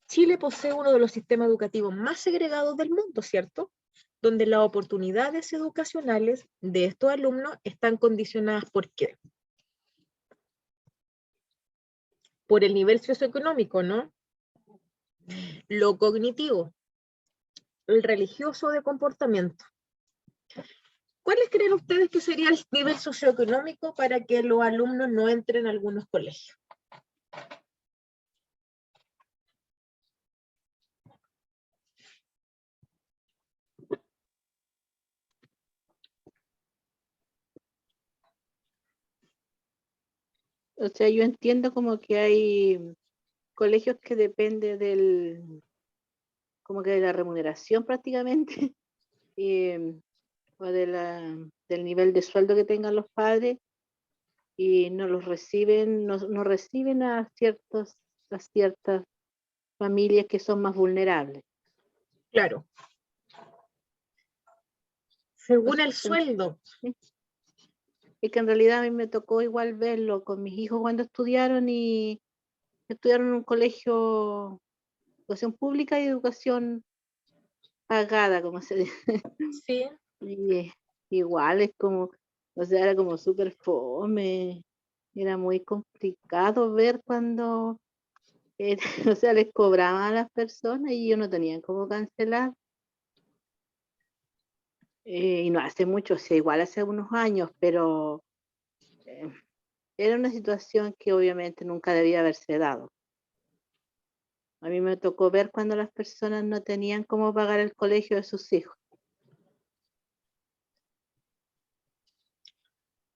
A: Chile posee uno de los sistemas educativos más segregados del mundo, ¿cierto?, donde las oportunidades educacionales de estos alumnos están condicionadas ¿por qué? Por el nivel socioeconómico, ¿no? Lo cognitivo, el religioso de comportamiento. ¿Cuáles creen ustedes que sería el nivel socioeconómico para que los alumnos no entren a algunos colegios?
I: O sea, yo entiendo como que hay colegios que depende como que de la remuneración prácticamente, o del nivel de sueldo que tengan los padres, y no reciben a ciertas familias que son más vulnerables.
A: Claro. Según el sueldo.
I: Es que en realidad a mí me tocó igual verlo con mis hijos cuando estudiaron en un colegio, educación pública y educación pagada, como se dice.
A: Sí.
I: Y igual es como, o sea, era como súper fome, era muy complicado ver cuando, o sea, les cobraban a las personas y ellos no tenían cómo cancelar. Y no hace mucho, o sea, igual hace unos años, pero era una situación que obviamente nunca debía haberse dado. A mí me tocó ver cuando las personas no tenían cómo pagar el colegio de sus hijos.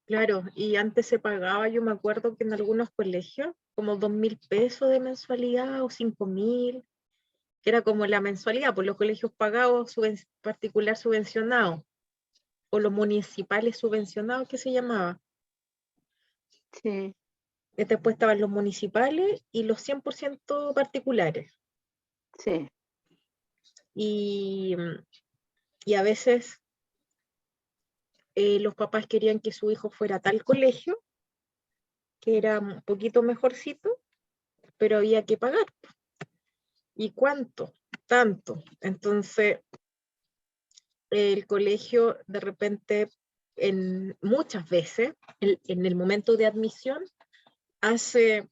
A: Claro, y antes se pagaba, yo me acuerdo que en algunos colegios, como 2.000 pesos de mensualidad o 5.000, que era como la mensualidad, por los colegios pagados, particular subvencionado, o los municipales subvencionados, que se llamaba.
I: Sí.
A: Después estaban los municipales y los 100% particulares.
I: Sí.
A: Y a veces los papás querían que su hijo fuera a tal colegio, que era un poquito mejorcito, pero había que pagar. ¿Y cuánto? Tanto. Entonces, el colegio de repente, muchas veces, en el momento de admisión, hace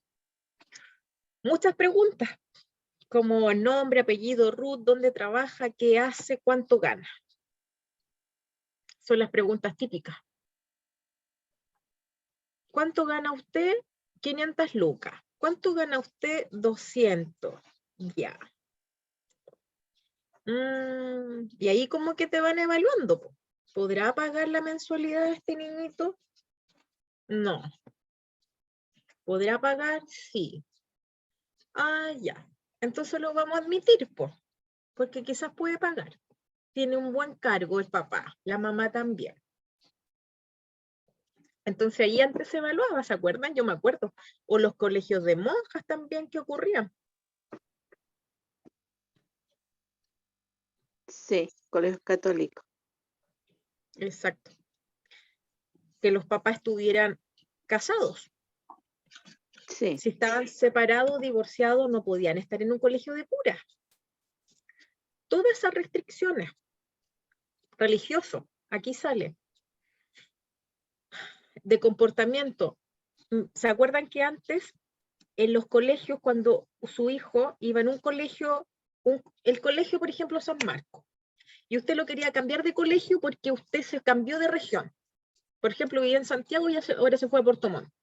A: muchas preguntas, como nombre, apellido, Ruth, dónde trabaja, qué hace, cuánto gana. Son las preguntas típicas. ¿Cuánto gana usted? 500 lucas. ¿Cuánto gana usted? 200. Ya. Y ahí como que te van evaluando. ¿Podrá pagar la mensualidad de este niñito? No. ¿Podrá pagar? Sí. Ah, ya. Entonces lo vamos a admitir, porque quizás puede pagar. Tiene un buen cargo el papá, la mamá también. Entonces ahí antes se evaluaba, ¿se acuerdan? Yo me acuerdo. O los colegios de monjas también que ocurrían.
I: Sí, colegios católicos.
A: Exacto. Que los papás estuvieran casados.
I: Sí.
A: Si estaban separados, divorciados, no podían estar en un colegio de curas. Todas esas restricciones. Religioso, aquí sale. De comportamiento. ¿Se acuerdan que antes en los colegios, cuando su hijo iba en un colegio, el colegio, por ejemplo, San Marcos, y usted lo quería cambiar de colegio porque usted se cambió de región? Por ejemplo, vivía en Santiago y ahora se fue a Puerto Montt.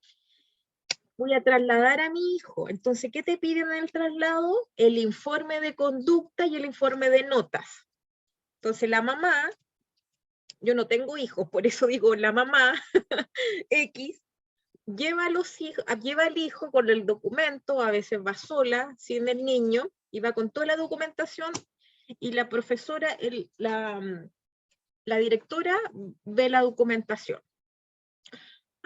A: Voy a trasladar a mi hijo. Entonces, ¿qué te piden en el traslado? El informe de conducta y el informe de notas. Entonces, la mamá, yo no tengo hijos, por eso digo la mamá, X, lleva al hijo con el documento, a veces va sola, sin el niño, y va con toda la documentación, y la profesora, la directora, ve la documentación.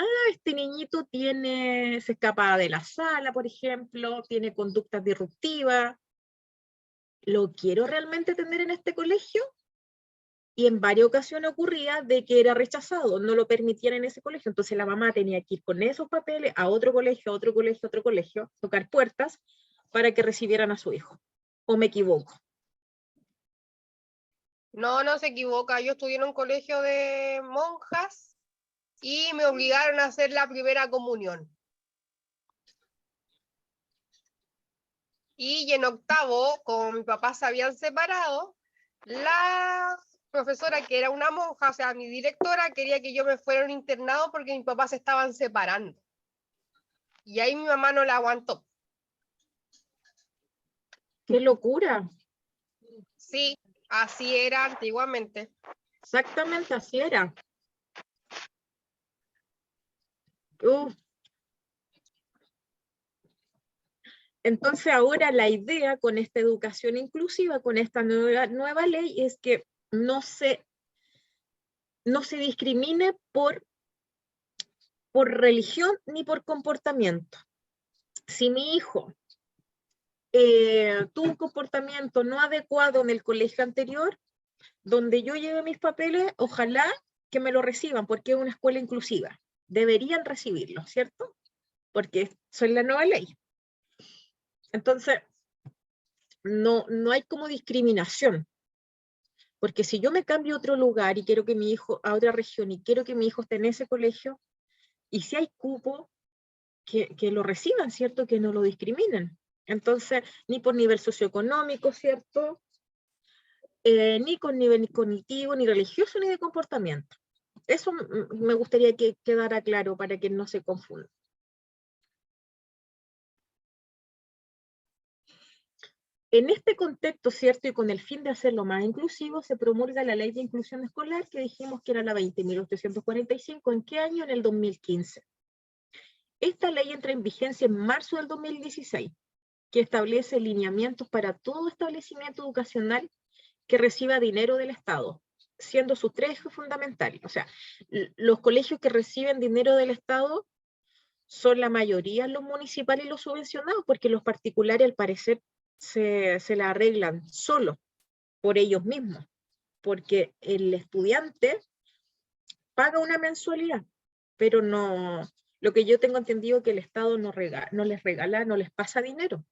A: Ah, este niñito se escapa de la sala, por ejemplo, tiene conductas disruptivas. ¿Lo quiero realmente tener en este colegio? Y en varias ocasiones ocurría de que era rechazado, no lo permitían en ese colegio. Entonces la mamá tenía que ir con esos papeles a otro colegio, a otro colegio, a otro colegio, tocar puertas para que recibieran a su hijo. ¿O me equivoco?
F: No, no se equivoca. Yo estudié en un colegio de monjas y me obligaron a hacer la primera comunión. Y en octavo, como mi papá se habían separado, la profesora, que era una monja, o sea, mi directora, quería que yo me fuera a un internado porque mis papás se estaban separando. Y ahí mi mamá no la aguantó.
A: ¡Qué locura!
F: Sí, así era antiguamente.
A: Exactamente, así era. Uf. Entonces ahora la idea con esta educación inclusiva, con esta nueva ley, es que no se discrimine por religión ni por comportamiento. Si mi hijo tuvo un comportamiento no adecuado en el colegio anterior, donde yo lleve mis papeles, ojalá que me lo reciban, porque es una escuela inclusiva. Deberían recibirlo, ¿cierto? Porque soy la nueva ley. Entonces, no hay como discriminación. Porque si yo me cambio a otro lugar y quiero que mi hijo, a otra región, y quiero que mi hijo esté en ese colegio, y si hay cupo, que lo reciban, ¿cierto? Que no lo discriminen. Entonces, ni por nivel socioeconómico, ¿cierto? Ni con nivel cognitivo, ni religioso, ni de comportamiento. Eso me gustaría que quedara claro para que no se confunda. En este contexto, ¿cierto? Y con el fin de hacerlo más inclusivo, se promulga la Ley de Inclusión Escolar, que dijimos que era la 20.845. ¿En qué año? En el 2015. Esta ley entra en vigencia en marzo del 2016, que establece lineamientos para todo establecimiento educacional que reciba dinero del Estado, siendo sus tres ejes fundamentales. O sea, los colegios que reciben dinero del Estado son la mayoría los municipales y los subvencionados, porque los particulares al parecer se la arreglan solo, por ellos mismos, porque el estudiante paga una mensualidad, pero no Lo que yo tengo entendido que el Estado no les regala, no les pasa dinero.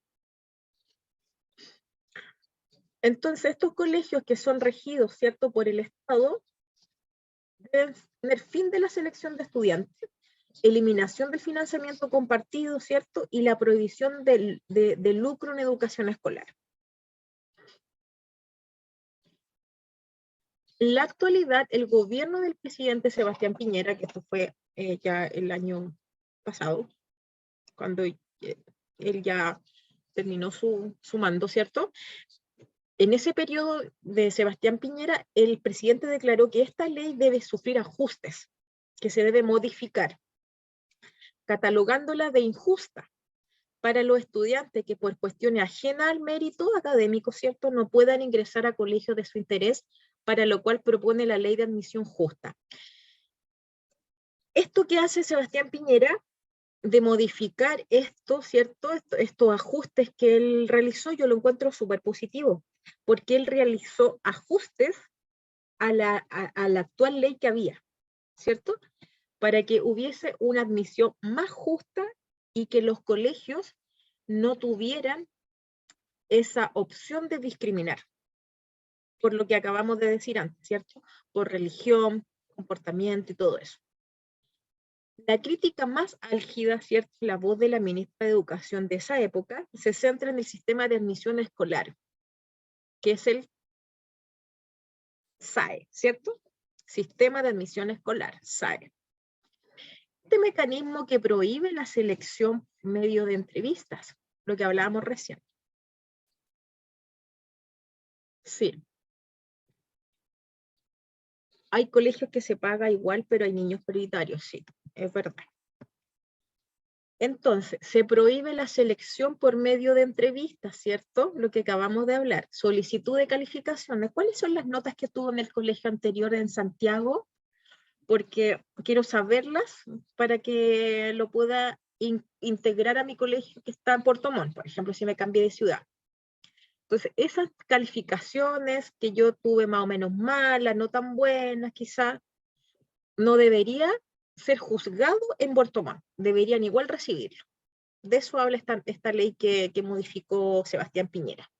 A: Entonces, estos colegios que son regidos, ¿cierto?, por el Estado, deben tener fin de la selección de estudiantes, eliminación del financiamiento compartido, ¿cierto?, y la prohibición del lucro en educación escolar. En la actualidad, el gobierno del presidente Sebastián Piñera, que esto fue ya el año pasado, cuando él ya terminó su mando, ¿cierto?, en ese periodo de Sebastián Piñera, el presidente declaró que esta ley debe sufrir ajustes, que se debe modificar, catalogándola de injusta para los estudiantes que por cuestiones ajenas al mérito académico, ¿cierto?, no puedan ingresar a colegios de su interés, para lo cual propone la ley de admisión justa. Esto que hace Sebastián Piñera, de modificar esto, ¿cierto?, estos ajustes que él realizó, yo lo encuentro súper positivo, porque él realizó ajustes a la actual ley que había, ¿cierto?, para que hubiese una admisión más justa y que los colegios no tuvieran esa opción de discriminar, por lo que acabamos de decir antes, ¿cierto?, por religión, comportamiento y todo eso. La crítica más álgida, ¿cierto?, la voz de la ministra de Educación de esa época, se centra en el sistema de admisión escolar, que es el SAE, ¿cierto? Sistema de admisión escolar, SAE. Este mecanismo que prohíbe la selección por medio de entrevistas, lo que hablábamos recién. Sí. Hay colegios que se paga igual, pero hay niños prioritarios, sí, es verdad. Entonces, se prohíbe la selección por medio de entrevistas, ¿cierto? Lo que acabamos de hablar. Solicitud de calificaciones. ¿Cuáles son las notas que tuvo en el colegio anterior en Santiago? Porque quiero saberlas para que lo pueda integrar a mi colegio que está en Puerto Montt, por ejemplo, si me cambié de ciudad. Entonces, esas calificaciones que yo tuve más o menos malas, no tan buenas quizás, no debería ser juzgado en Puerto Montt, deberían igual recibirlo. De eso habla esta ley que modificó Sebastián Piñera.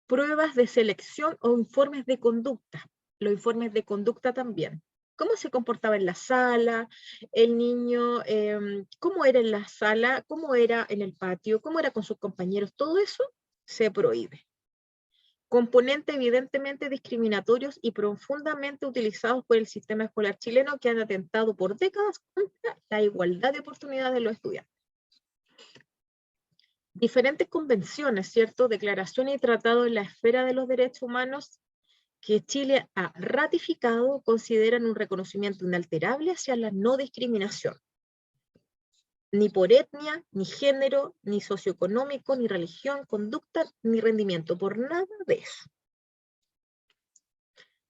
A: Pruebas de selección o informes de conducta. Los informes de conducta también. ¿Cómo se comportaba en la sala? El niño, ¿cómo era en la sala? ¿Cómo era en el patio? ¿Cómo era con sus compañeros? Todo eso se prohíbe. Componentes evidentemente discriminatorios y profundamente utilizados por el sistema escolar chileno que han atentado por décadas contra la igualdad de oportunidades de los estudiantes. Diferentes convenciones, ¿cierto?, declaraciones y tratados en la esfera de los derechos humanos que Chile ha ratificado consideran un reconocimiento inalterable hacia la no discriminación. Ni por etnia, ni género, ni socioeconómico, ni religión, conducta, ni rendimiento, por nada de eso.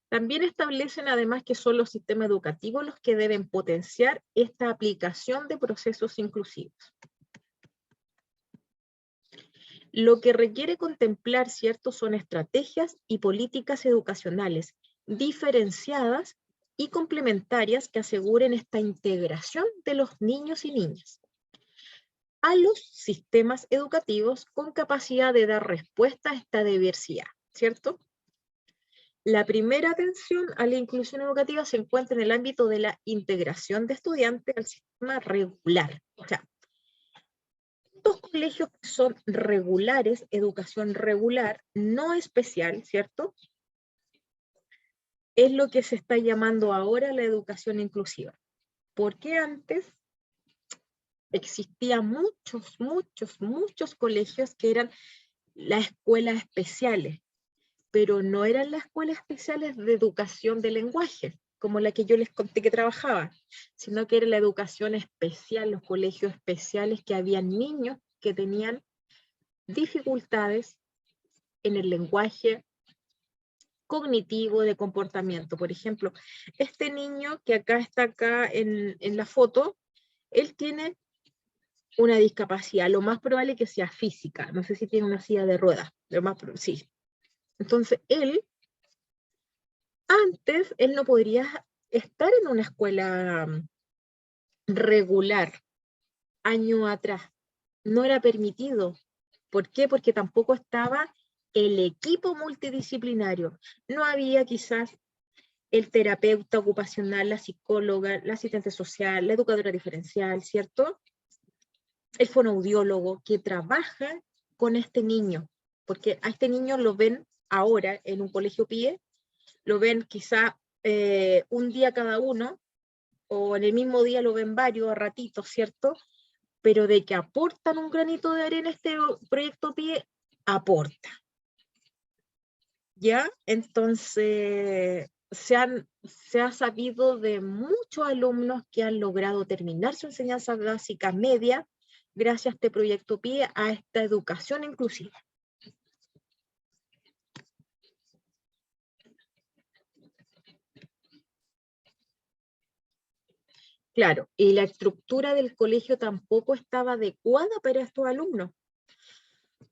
A: También establecen además que son los sistemas educativos los que deben potenciar esta aplicación de procesos inclusivos. Lo que requiere contemplar, ¿cierto?, son estrategias y políticas educacionales diferenciadas y complementarias que aseguren esta integración de los niños y niñas a los sistemas educativos con capacidad de dar respuesta a esta diversidad, ¿cierto? La primera atención a la inclusión educativa se encuentra en el ámbito de la integración de estudiantes al sistema regular. O sea, estos colegios que son regulares, educación regular, no especial, ¿cierto?, es lo que se está llamando ahora la educación inclusiva. Porque antes existían muchos colegios que eran las escuelas especiales, pero no eran las escuelas especiales de educación de lenguaje, como la que yo les conté que trabajaba, sino que era la educación especial, los colegios especiales que habían niños que tenían dificultades en el lenguaje cognitivo de comportamiento. Por ejemplo, este niño que está acá en la foto, él tiene una discapacidad, lo más probable es que sea física, no sé si tiene una silla de ruedas, sí. Entonces, antes, él no podría estar en una escuela regular año atrás. No era permitido. ¿Por qué? Porque tampoco estaba el equipo multidisciplinario. No había quizás el terapeuta ocupacional, la psicóloga, la asistente social, la educadora diferencial, ¿cierto? El fonoaudiólogo que trabaja con este niño, porque a este niño lo ven ahora en un colegio PIE, lo ven quizá un día cada uno, o en el mismo día lo ven varios a ratitos, ¿cierto? Pero de que aportan un granito de arena este proyecto PIE, aporta. ¿Ya? Entonces, se ha sabido de muchos alumnos que han logrado terminar su enseñanza básica media gracias a este proyecto PIE, a esta educación inclusiva. Claro, y la estructura del colegio tampoco estaba adecuada para estos alumnos,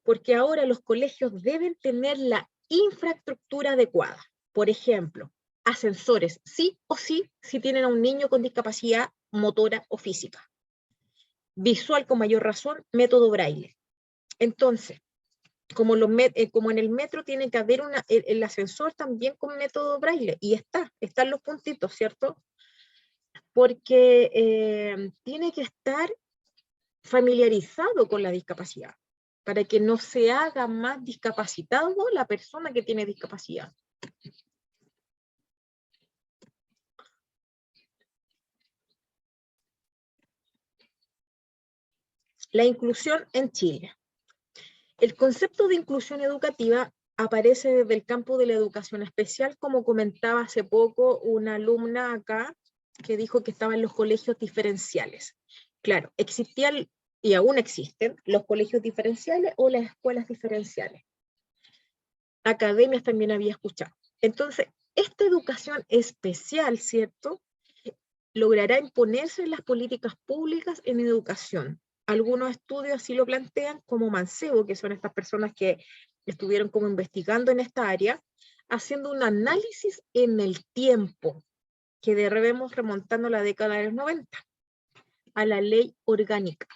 A: porque ahora los colegios deben tener la infraestructura adecuada. Por ejemplo, ascensores, sí o sí, si tienen a un niño con discapacidad motora o física. Visual con mayor razón, método braille. Entonces, como en el metro tiene que haber el ascensor también con método braille, y están los puntitos, ¿cierto? Porque tiene que estar familiarizado con la discapacidad, para que no se haga más discapacitado la persona que tiene discapacidad. La inclusión en Chile. El concepto de inclusión educativa aparece desde el campo de la educación especial, como comentaba hace poco una alumna acá, que dijo que estaba en los colegios diferenciales. Claro, existían y aún existen los colegios diferenciales o las escuelas diferenciales. Academias también había escuchado. Entonces, esta educación especial, ¿cierto?, logrará imponerse en las políticas públicas en educación. Algunos estudios así lo plantean, como Mancebo, que son estas personas que estuvieron como investigando en esta área, haciendo un análisis en el tiempo, que debemos remontando a la década de los 90, a la ley orgánica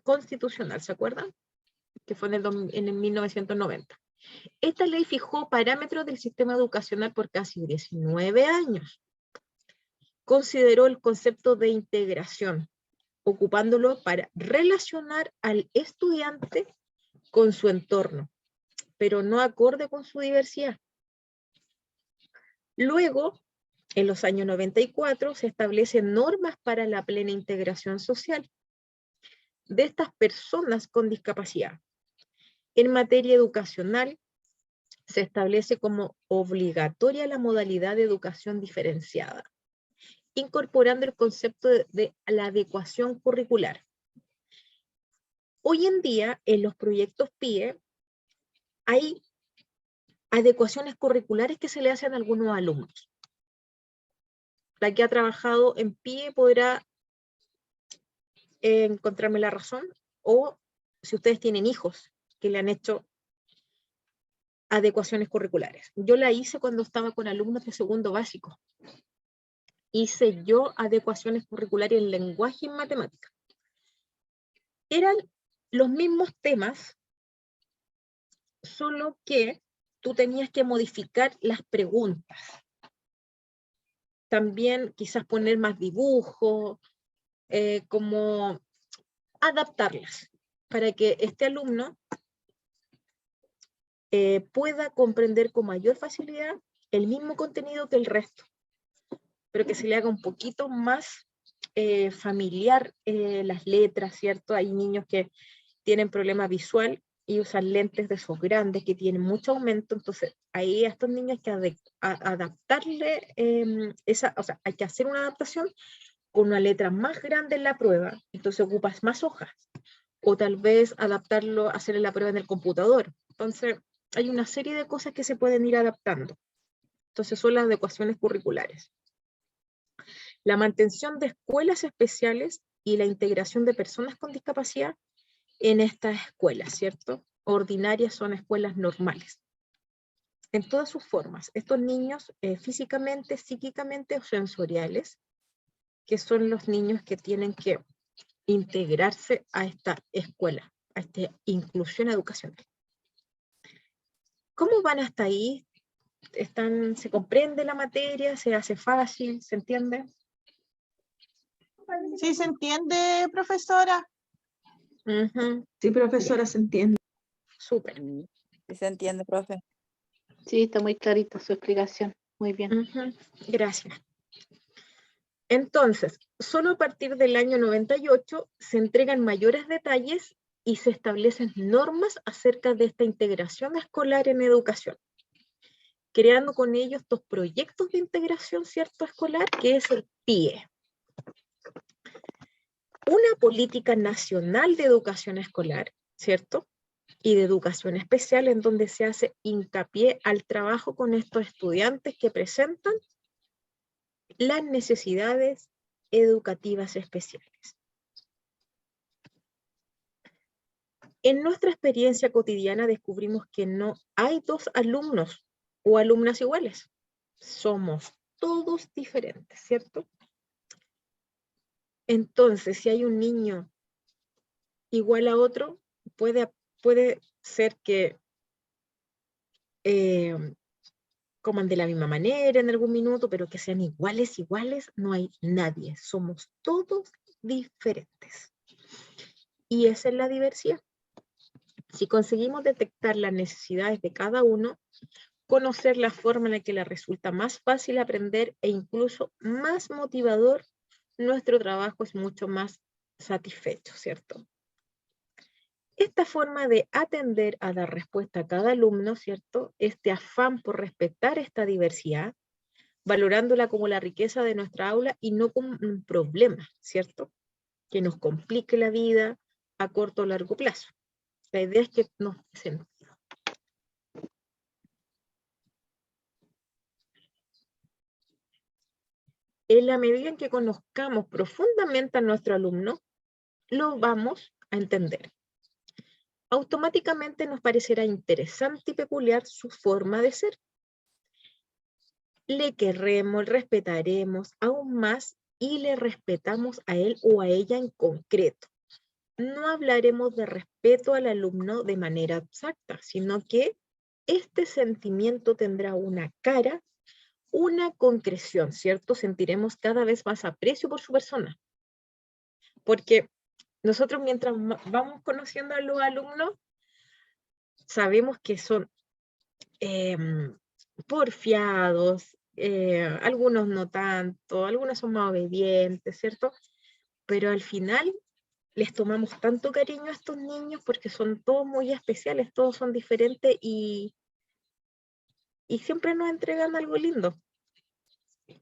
A: constitucional, ¿se acuerdan? Que fue en el 1990. Esta ley fijó parámetros del sistema educacional por casi 19 años. Consideró el concepto de integración, ocupándolo para relacionar al estudiante con su entorno, pero no acorde con su diversidad. Luego, en los años 94, se establecen normas para la plena integración social de estas personas con discapacidad. En materia educacional, se establece como obligatoria la modalidad de educación diferenciada, incorporando el concepto de la adecuación curricular. Hoy en día, en los proyectos PIE, hay adecuaciones curriculares que se le hacen a algunos alumnos. La que ha trabajado en PIE podrá encontrarme la razón, o si ustedes tienen hijos que le han hecho adecuaciones curriculares. Yo la hice cuando estaba con alumnos de segundo básico. Hice yo adecuaciones curriculares en lenguaje y en matemática. Eran los mismos temas, solo que tú tenías que modificar las preguntas. También quizás poner más dibujo, como adaptarlas, para que este alumno pueda comprender con mayor facilidad el mismo contenido que el resto, pero que se le haga un poquito más familiar las letras, ¿cierto? Hay niños que tienen problema visual y usan lentes de esos grandes que tienen mucho aumento, entonces ahí a estos niños hay que adaptarle hay que hacer una adaptación con una letra más grande en la prueba, entonces ocupas más hojas, o tal vez adaptarlo, hacerle la prueba en el computador. Entonces hay una serie de cosas que se pueden ir adaptando. Entonces son las adecuaciones curriculares. La mantención de escuelas especiales y la integración de personas con discapacidad en estas escuelas, ¿cierto? Ordinarias son escuelas normales. En todas sus formas, estos niños físicamente, psíquicamente o sensoriales que son los niños que tienen que integrarse a esta escuela, a esta inclusión educacional. ¿Cómo van hasta ahí? ¿Se comprende la materia? ¿Se hace fácil? ¿Se entiende?
J: ¿Sí se entiende, profesora?
K: Sí, profesora, se entiende.
A: Súper.
L: Sí se entiende, profe.
I: Sí, está muy clarita su explicación. Muy bien.
A: Gracias. Entonces, solo a partir del año 98 se entregan mayores detalles y se establecen normas acerca de esta integración escolar en educación, creando con ellos estos proyectos de integración, ¿cierto?, escolar, que es el PIE. Una política nacional de educación escolar, ¿cierto?, y de educación especial, en donde se hace hincapié al trabajo con estos estudiantes que presentan las necesidades educativas especiales. En nuestra experiencia cotidiana descubrimos que no hay dos alumnos o alumnas iguales. Somos todos diferentes, ¿cierto? Entonces, si hay un niño igual a otro, puede ser que coman de la misma manera en algún minuto, pero que sean iguales, no hay nadie. Somos todos diferentes. Y esa es la diversidad. Si conseguimos detectar las necesidades de cada uno, conocer la forma en la que les resulta más fácil aprender e incluso más motivador, nuestro trabajo es mucho más satisfecho, ¿cierto? Esta forma de atender a dar respuesta a cada alumno, ¿cierto? Este afán por respetar esta diversidad, valorándola como la riqueza de nuestra aula y no como un problema, ¿cierto?, que nos complique la vida a corto o largo plazo. La idea es que nos dé sentido. En la medida en que conozcamos profundamente a nuestro alumno, lo vamos a entender. Automáticamente nos parecerá interesante y peculiar su forma de ser. Le querremos, respetaremos aún más y le respetamos a él o a ella en concreto. No hablaremos de respeto al alumno de manera exacta, sino que este sentimiento tendrá una cara, una concreción, ¿cierto? Sentiremos cada vez más aprecio por su persona. Porque nosotros mientras vamos conociendo a los alumnos, sabemos que son porfiados, algunos no tanto, algunos son más obedientes, ¿cierto? Pero al final les tomamos tanto cariño a estos niños porque son todos muy especiales, todos son diferentes y siempre nos entregan algo lindo.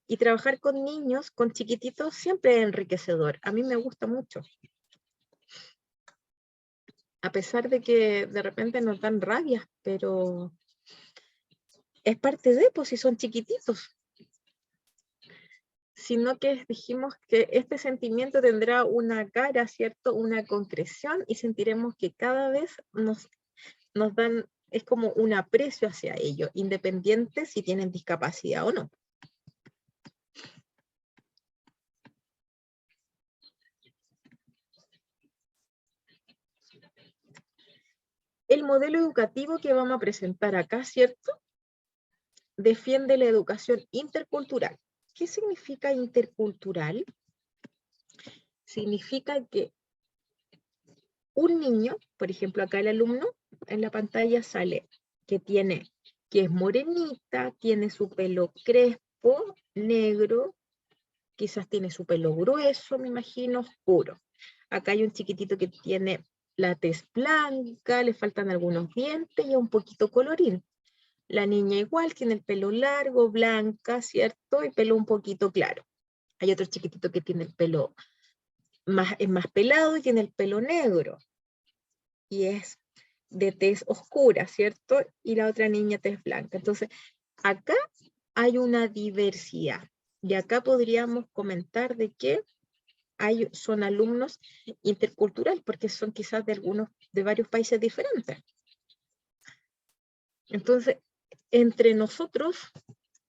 A: Y trabajar con niños, con chiquititos, siempre es enriquecedor. A mí me gusta mucho. A pesar de que de repente nos dan rabia, pero es parte de, pues si son chiquititos. Sino que dijimos que este sentimiento tendrá una cara, ¿cierto? Una concreción y sentiremos que cada vez nos dan, es como un aprecio hacia ellos, independiente si tienen discapacidad o no. El modelo educativo que vamos a presentar acá, ¿cierto?, defiende la educación intercultural. ¿Qué significa intercultural? Significa que un niño, por ejemplo, acá el alumno, en la pantalla sale que es morenita, tiene su pelo crespo, negro, quizás tiene su pelo grueso, me imagino, oscuro. Acá hay un chiquitito que tiene la tez blanca, le faltan algunos dientes y un poquito colorín. La niña igual, tiene el pelo largo, blanca, ¿cierto? Y pelo un poquito claro. Hay otro chiquitito que tiene el pelo es más pelado y tiene el pelo negro. Y es de tez oscura, ¿cierto? Y la otra niña tez blanca. Entonces, acá hay una diversidad. Y acá podríamos comentar de que son alumnos interculturales, porque son quizás de varios países diferentes. Entonces, entre nosotros,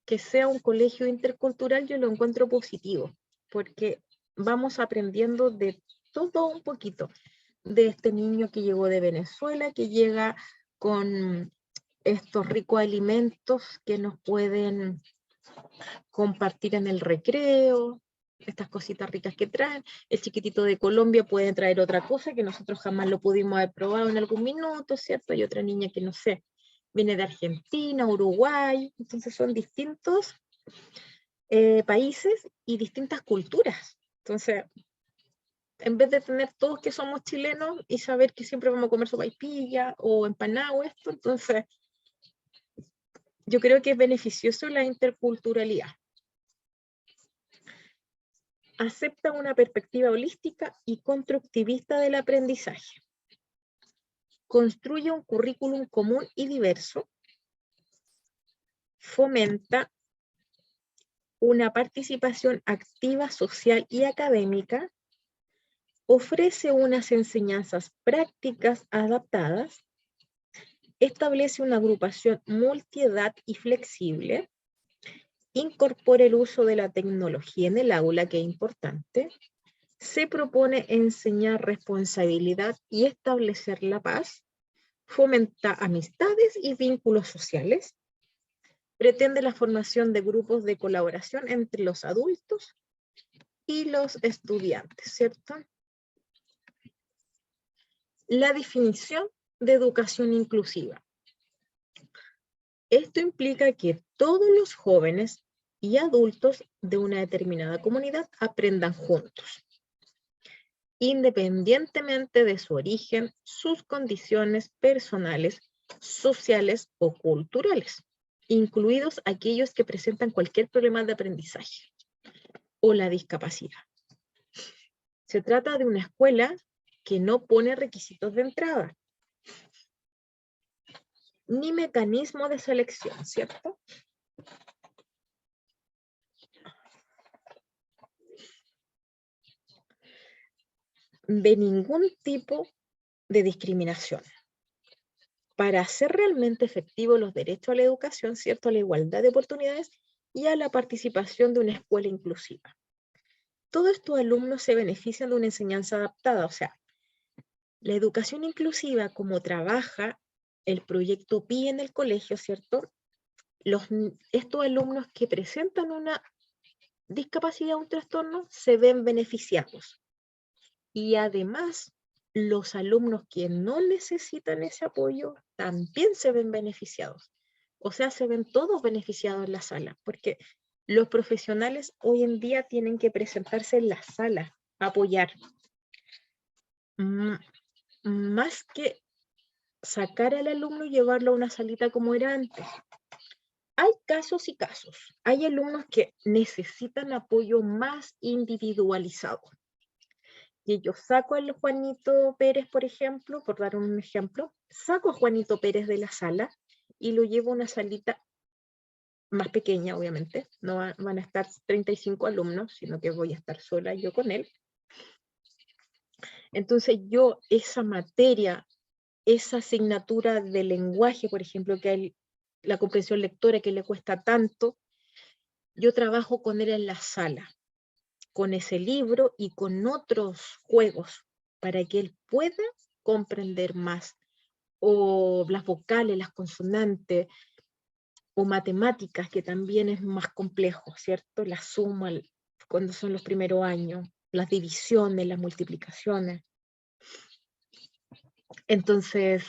A: que sea un colegio intercultural, yo lo encuentro positivo. porque vamos aprendiendo de todo un poquito, de este niño que llegó de Venezuela, que llega con estos ricos alimentos que nos pueden compartir en el recreo, estas cositas ricas que traen. El chiquitito de Colombia puede traer otra cosa que nosotros jamás lo pudimos haber probado en algún minuto, ¿cierto? Hay otra niña que no sé, viene de Argentina, Uruguay, entonces son distintos países y distintas culturas. Entonces, en vez de tener todos que somos chilenos y saber que siempre vamos a comer sopaipilla o empanada o esto, entonces yo creo que es beneficioso la interculturalidad. Acepta una perspectiva holística y constructivista del aprendizaje. Construye un currículum común y diverso. Fomenta una participación activa, social y académica. Ofrece unas enseñanzas prácticas adaptadas. Establece una agrupación multiedad y flexible. Incorpora el uso de la tecnología en el aula, que es importante. Se propone enseñar responsabilidad y establecer la paz. Fomenta amistades y vínculos sociales. Pretende la formación de grupos de colaboración entre los adultos y los estudiantes, ¿cierto? La definición de educación inclusiva. Esto implica que todos los jóvenes y adultos de una determinada comunidad aprendan juntos, independientemente de su origen, sus condiciones personales, sociales o culturales, incluidos aquellos que presentan cualquier problema de aprendizaje o la discapacidad. Se trata de una escuela que no pone requisitos de entrada, ni mecanismo de selección, ¿cierto? De ningún tipo de discriminación. Para hacer realmente efectivos los derechos a la educación, ¿cierto? A la igualdad de oportunidades y a la participación de una escuela inclusiva. Todos estos alumnos se benefician de una enseñanza adaptada, o sea, la educación inclusiva, como trabaja el proyecto PI en el colegio, ¿cierto? Estos alumnos que presentan una discapacidad o un trastorno se ven beneficiados. Y además, los alumnos que no necesitan ese apoyo también se ven beneficiados. O sea, se ven todos beneficiados en la sala, porque los profesionales hoy en día tienen que presentarse en la sala, a apoyar. Más que sacar al alumno y llevarlo a una salita como era antes. Hay casos y casos. Hay alumnos que necesitan apoyo más individualizado. Y yo saco al Juanito Pérez, por ejemplo, por dar un ejemplo, saco a Juanito Pérez de la sala y lo llevo a una salita más pequeña, obviamente. No van a estar 35 alumnos, sino que voy a estar sola yo con él. Entonces yo esa materia, esa asignatura de lenguaje, por ejemplo, que hay la comprensión lectora que le cuesta tanto, yo trabajo con él en la sala, con ese libro y con otros juegos, para que él pueda comprender más, o las vocales, las consonantes, o matemáticas, que también es más complejo, ¿cierto? La suma, cuando son los primeros años, las divisiones, las multiplicaciones. Entonces,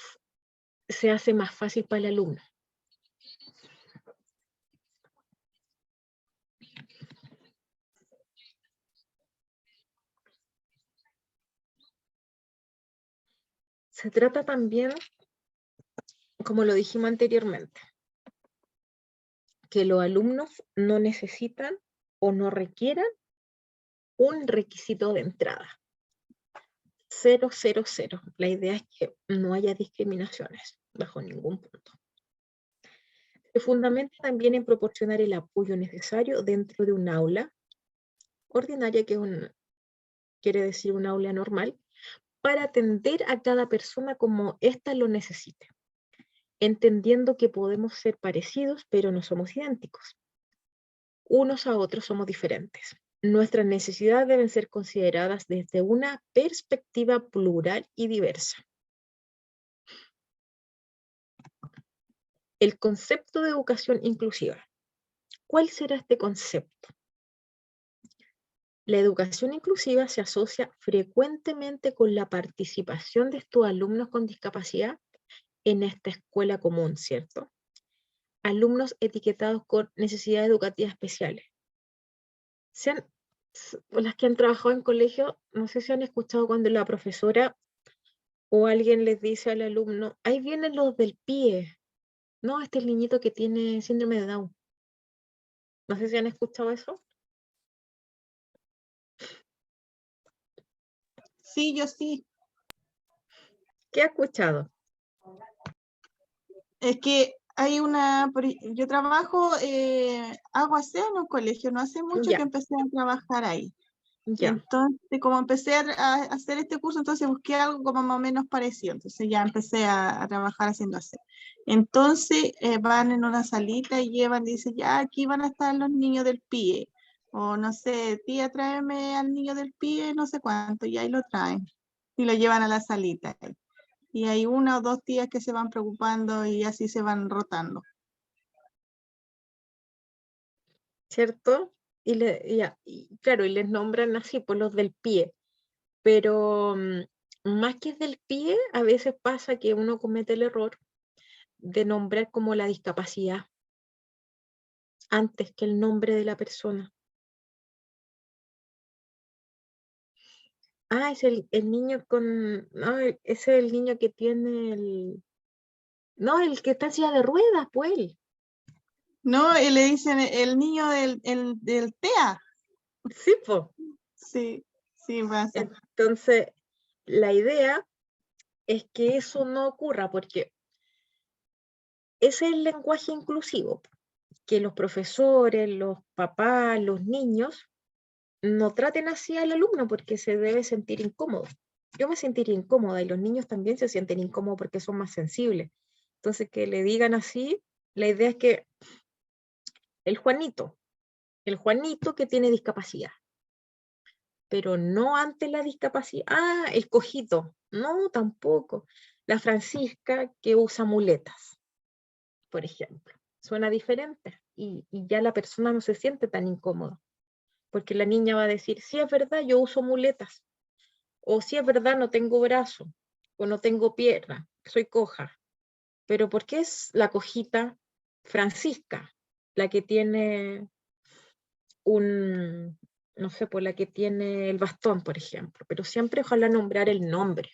A: se hace más fácil para el alumno. Se trata también, como lo dijimos anteriormente, que los alumnos no necesitan o no requieran un requisito de entrada. 0, 0, 0. La idea es que no haya discriminaciones bajo ningún punto. Se fundamenta también en proporcionar el apoyo necesario dentro de un aula ordinaria, que quiere decir un aula normal, para atender a cada persona como ésta lo necesite, entendiendo que podemos ser parecidos, pero no somos idénticos. Unos a otros somos diferentes. Nuestras necesidades deben ser consideradas desde una perspectiva plural y diversa. El concepto de educación inclusiva. ¿Cuál será este concepto? La educación inclusiva se asocia frecuentemente con la participación de estos alumnos con discapacidad en esta escuela común, ¿cierto? Alumnos etiquetados con necesidades educativas especiales. Las que han trabajado en colegio, no sé si han escuchado cuando la profesora o alguien les dice al alumno, ahí vienen los del pie. No, este es el niñito que tiene síndrome de Down. No sé si han escuchado eso.
J: Sí, yo sí.
A: ¿Qué ha escuchado?
J: Es que hay yo trabajo, hago aseo en un colegio, no hace mucho
A: Ya.
J: que empecé a trabajar ahí.
A: Ya.
J: Entonces, como empecé a hacer este curso, entonces busqué algo como más o menos parecido. Entonces ya empecé a trabajar haciendo aseo. Entonces van en una salita y llevan, dice, ya aquí van a estar los niños del PIE. O no sé, tía, tráeme al niño del PIE, no sé cuánto, y ahí lo traen. Y lo llevan a la salita. Y hay 1 o 2 tías que se van preocupando y así se van rotando.
A: ¿Cierto? Y claro, y les nombran así, por los del pie. Pero más que del pie, a veces pasa que uno comete el error de nombrar como la discapacidad antes que el nombre de la persona. Ah, es el niño con... No, ese es el niño que tiene el... No, el que está en silla de ruedas, pues él.
J: No, y le dicen el niño del TEA.
A: Sí, pues.
J: Sí, sí, pasa.
A: Entonces, la idea es que eso no ocurra, porque ese es el lenguaje inclusivo, que los profesores, los papás, los niños no traten así al alumno porque se debe sentir incómodo. Yo me sentiría incómoda y los niños también se sienten incómodos porque son más sensibles. Entonces, que le digan así, la idea es que el Juanito que tiene discapacidad, pero no ante la discapacidad. Ah, el Cojito, no, tampoco. La Francisca que usa muletas, por ejemplo. Suena diferente y ya la persona no se siente tan incómoda, porque la niña va a decir, sí es verdad, yo uso muletas, o sí es verdad, no tengo brazo, o no tengo pierna, soy coja. Pero ¿por qué es la Cojita Francisca la que tiene no sé, por la que tiene el bastón, por ejemplo? Pero siempre ojalá nombrar el nombre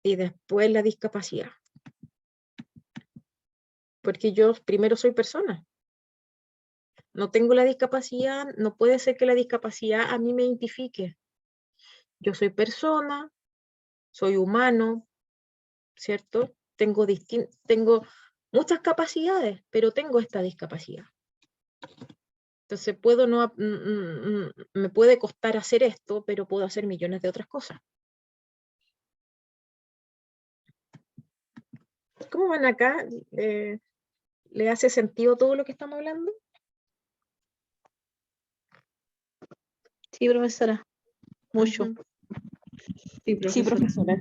A: y después la discapacidad. Porque yo primero soy persona. No tengo la discapacidad, no puede ser que la discapacidad a mí me identifique. Yo soy persona, soy humano, ¿cierto? Tengo muchas capacidades, pero tengo esta discapacidad. Entonces me puede costar hacer esto, pero puedo hacer millones de otras cosas. ¿Cómo van acá? ¿Le hace sentido todo lo que estamos hablando?
I: Sí, profesora. Mucho.
A: Ujú.
H: Sí, profesora.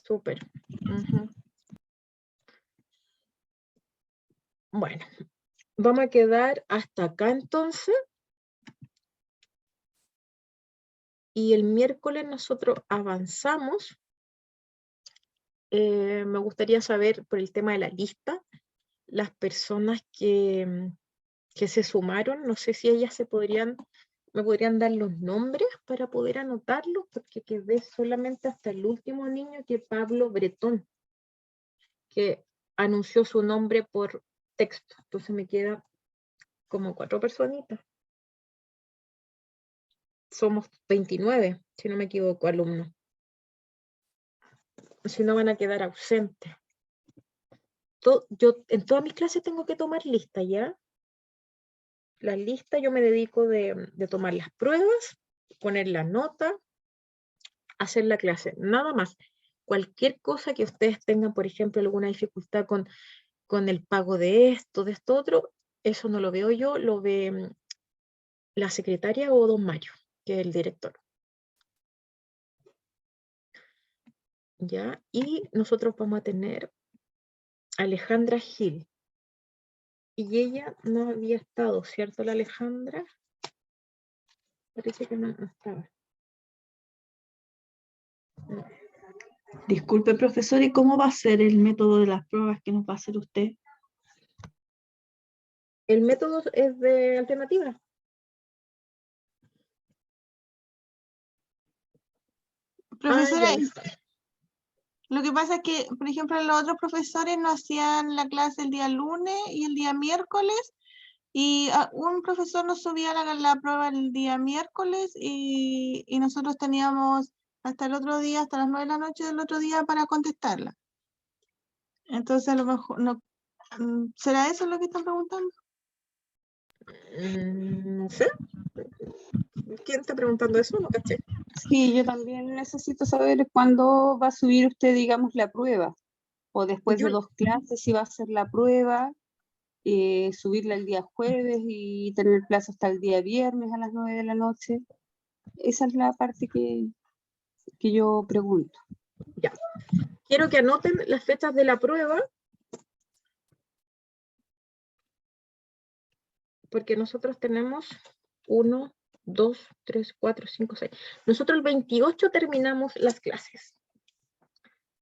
A: Súper. Ujú. Bueno, vamos a quedar hasta acá entonces. Y el miércoles nosotros avanzamos. Me gustaría saber por el tema de la lista, las personas que se sumaron, no sé si ellas me podrían dar los nombres para poder anotarlos, porque quedé solamente hasta el último niño, que es Pablo Bretón, que anunció su nombre por texto. Entonces me quedan como 4 personitas. Somos 29, si no me equivoco, alumnos. Si no van a quedar ausentes. Yo en todas mis clases tengo que tomar lista, ¿ya? La lista yo me dedico de tomar las pruebas, poner la nota, hacer la clase, nada más. Cualquier cosa que ustedes tengan, por ejemplo, alguna dificultad con el pago de esto otro, eso no lo veo yo, lo ve la secretaria o don Mario, que es el director. ¿Ya? Y nosotros vamos a tener a Alejandra Gil. Y ella no había estado, ¿cierto, la Alejandra? Parece que no estaba. No.
K: Disculpe, profesor, ¿y cómo va a ser el método de las pruebas que nos va a hacer usted?
A: El método es de alternativa.
J: Profesora,
A: Ah, ya está.
J: lo que pasa es que, por ejemplo, los otros profesores no hacían la clase el día lunes y el día miércoles, y un profesor nos subía la prueba el día miércoles y nosotros teníamos hasta el otro día, hasta las 9 de la noche del otro día para contestarla. Entonces, a lo mejor, no, ¿será eso lo que están preguntando?
A: No sé. ¿Quién está preguntando eso? No caché.
M: Sí, yo también necesito saber cuándo va a subir usted, digamos, la prueba. O después de 2 clases, si va a hacer la prueba, subirla el día jueves y tener plazo hasta el día viernes a las 9 de la noche. Esa es la parte que yo pregunto.
A: Ya. Quiero que anoten las fechas de la prueba, porque nosotros tenemos 1, 2, 3, 4, 5, 6. Nosotros el 28 terminamos las clases.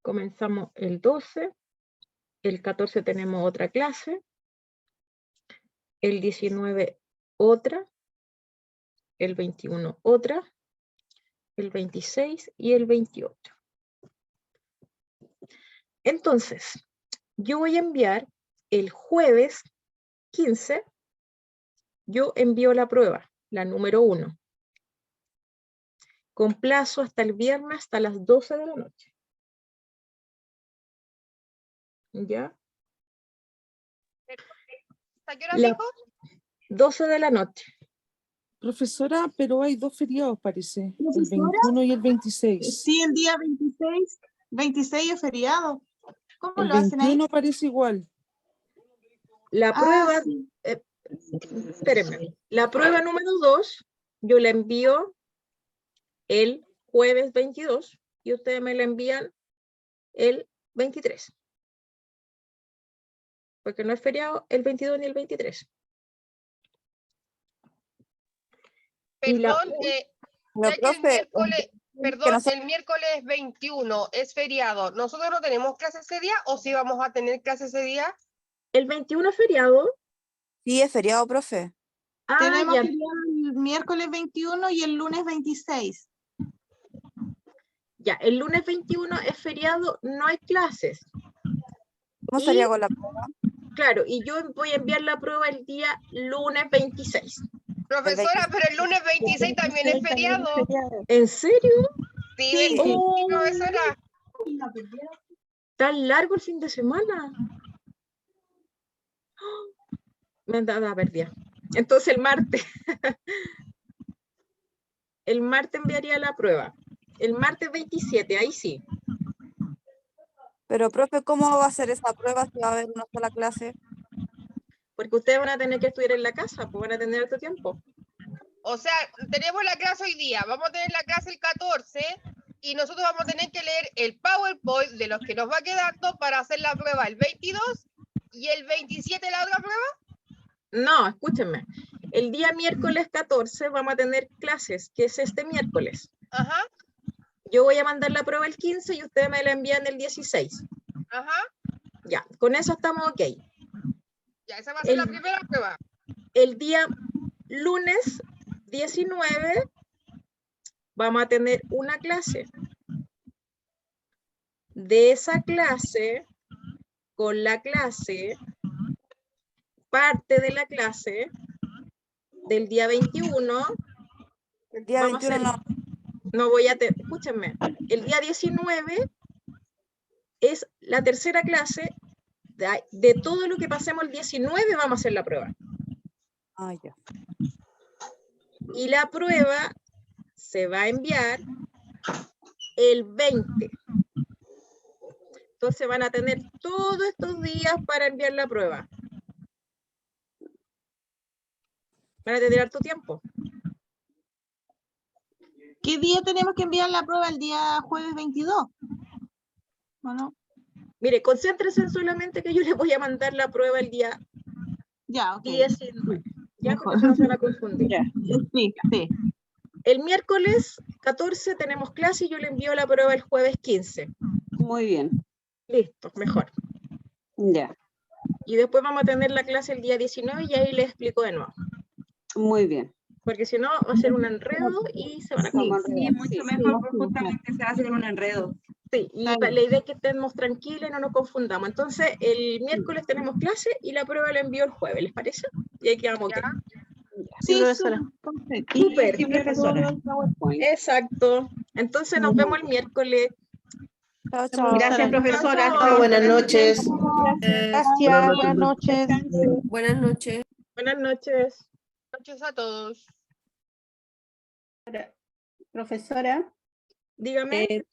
A: Comenzamos el 12, el 14 tenemos otra clase, el 19 otra, el 21 otra, el 26 y el 28. Entonces, yo voy a enviar el jueves 15, yo envío la prueba, la número 1, con plazo hasta el viernes hasta las 12 de la noche. ¿Ya?
F: ¿Hasta qué hora dijo?
A: 12 de la noche.
N: Profesora, pero hay 2 feriados, parece. El
J: ¿Profesora?
N: 21 y el 26.
J: Sí, el día 26 es feriado. ¿Cómo
N: El
J: lo hacen ahí?
N: 21 parece igual.
A: La prueba, espérenme, la prueba número 2, yo la envío el jueves 22 y ustedes me la envían el 23. Porque no es feriado el 22 ni el 23.
F: Perdón, ya que el miércoles, perdón,
L: que
F: el miércoles 21 es feriado, ¿nosotros no tenemos clase ese día o sí vamos a tener clase ese día?
A: ¿El 21 es feriado?
L: Sí, es feriado, profe.
J: Tenemos
A: ya.
J: feriado el miércoles 21 y el lunes 26.
A: Ya, el lunes 21 es feriado, no hay clases.
L: ¿Cómo estaría con la prueba?
A: Claro, y yo voy a enviar la prueba el día lunes 26.
F: Profesora, pero el lunes 26 también es feriado.
A: ¿En serio?
F: Sí,
A: Sí.
F: sí, profesora.
A: ¿Tan largo el fin de semana? Me han dado a perdida. Entonces el martes. El martes enviaría la prueba. El martes 27, ahí sí.
L: Pero, profe, ¿cómo va a ser esa prueba si va a haber una sola clase?
A: Porque ustedes van a tener que estudiar en la casa, pues van a tener otro tiempo.
F: O sea, tenemos la clase hoy día, vamos a tener la clase el 14 y nosotros vamos a tener que leer el PowerPoint de los que nos va quedando para hacer la prueba el 22 y el 27 la otra prueba.
A: No, escúchenme. El día miércoles 14 vamos a tener clases, que es este miércoles.
F: Ajá.
A: Yo voy a mandar la prueba el 15 y ustedes me la envían el 16.
F: Ajá.
A: Ya, con eso estamos ok.
F: Ya, esa va a ser la primera prueba.
A: El día lunes 19 vamos a tener una clase. De esa clase, con la clase, parte de la clase del día 21,
L: el día 21
A: no voy a tener, escúchenme, el día 19 es la tercera clase, de todo lo que pasemos el 19 vamos a hacer la prueba.
L: Ah, ya.
A: Y la prueba se va a enviar el 20. Entonces van a tener todos estos días para enviar la prueba. Van a tener tu tiempo.
J: ¿Qué día tenemos que enviar la prueba? El día jueves 22. ¿O no?
A: Mire, concéntrense en solamente que yo les voy a mandar la prueba el día
J: Ya, ok.
A: 19. Ya,
J: Mejor.
A: porque si no se van a confundir.
J: Sí, sí.
A: El miércoles 14 tenemos clase y yo le envío la prueba el jueves 15.
M: Muy bien.
A: Listo, mejor.
M: Ya,
A: Y después vamos a tener la clase el día 19 y ahí les explico de nuevo.
M: muy bien.
A: Porque si no, va a ser un enredo y se van a
M: Vamos a
A: confundir.
B: Sí, mucho mejor, porque justamente se hace un enredo.
A: Sí, y la idea es que estemos tranquilos y no nos confundamos. Entonces, el miércoles tenemos clase y la prueba la envío el jueves, ¿les parece? Y ahí quedamos ok.
I: Sí, profesora.
A: Súper.
I: Sí, profesora.
A: Exacto. Entonces, nos vemos el miércoles.
L: Chao, chao.
I: Gracias, profesora.
A: Chao.
D: Buenas noches.
I: Gracias, buenas noches.
O: Buenas noches.
A: Buenas noches.
F: Noches a todos.
I: Profesora.
A: Dígame.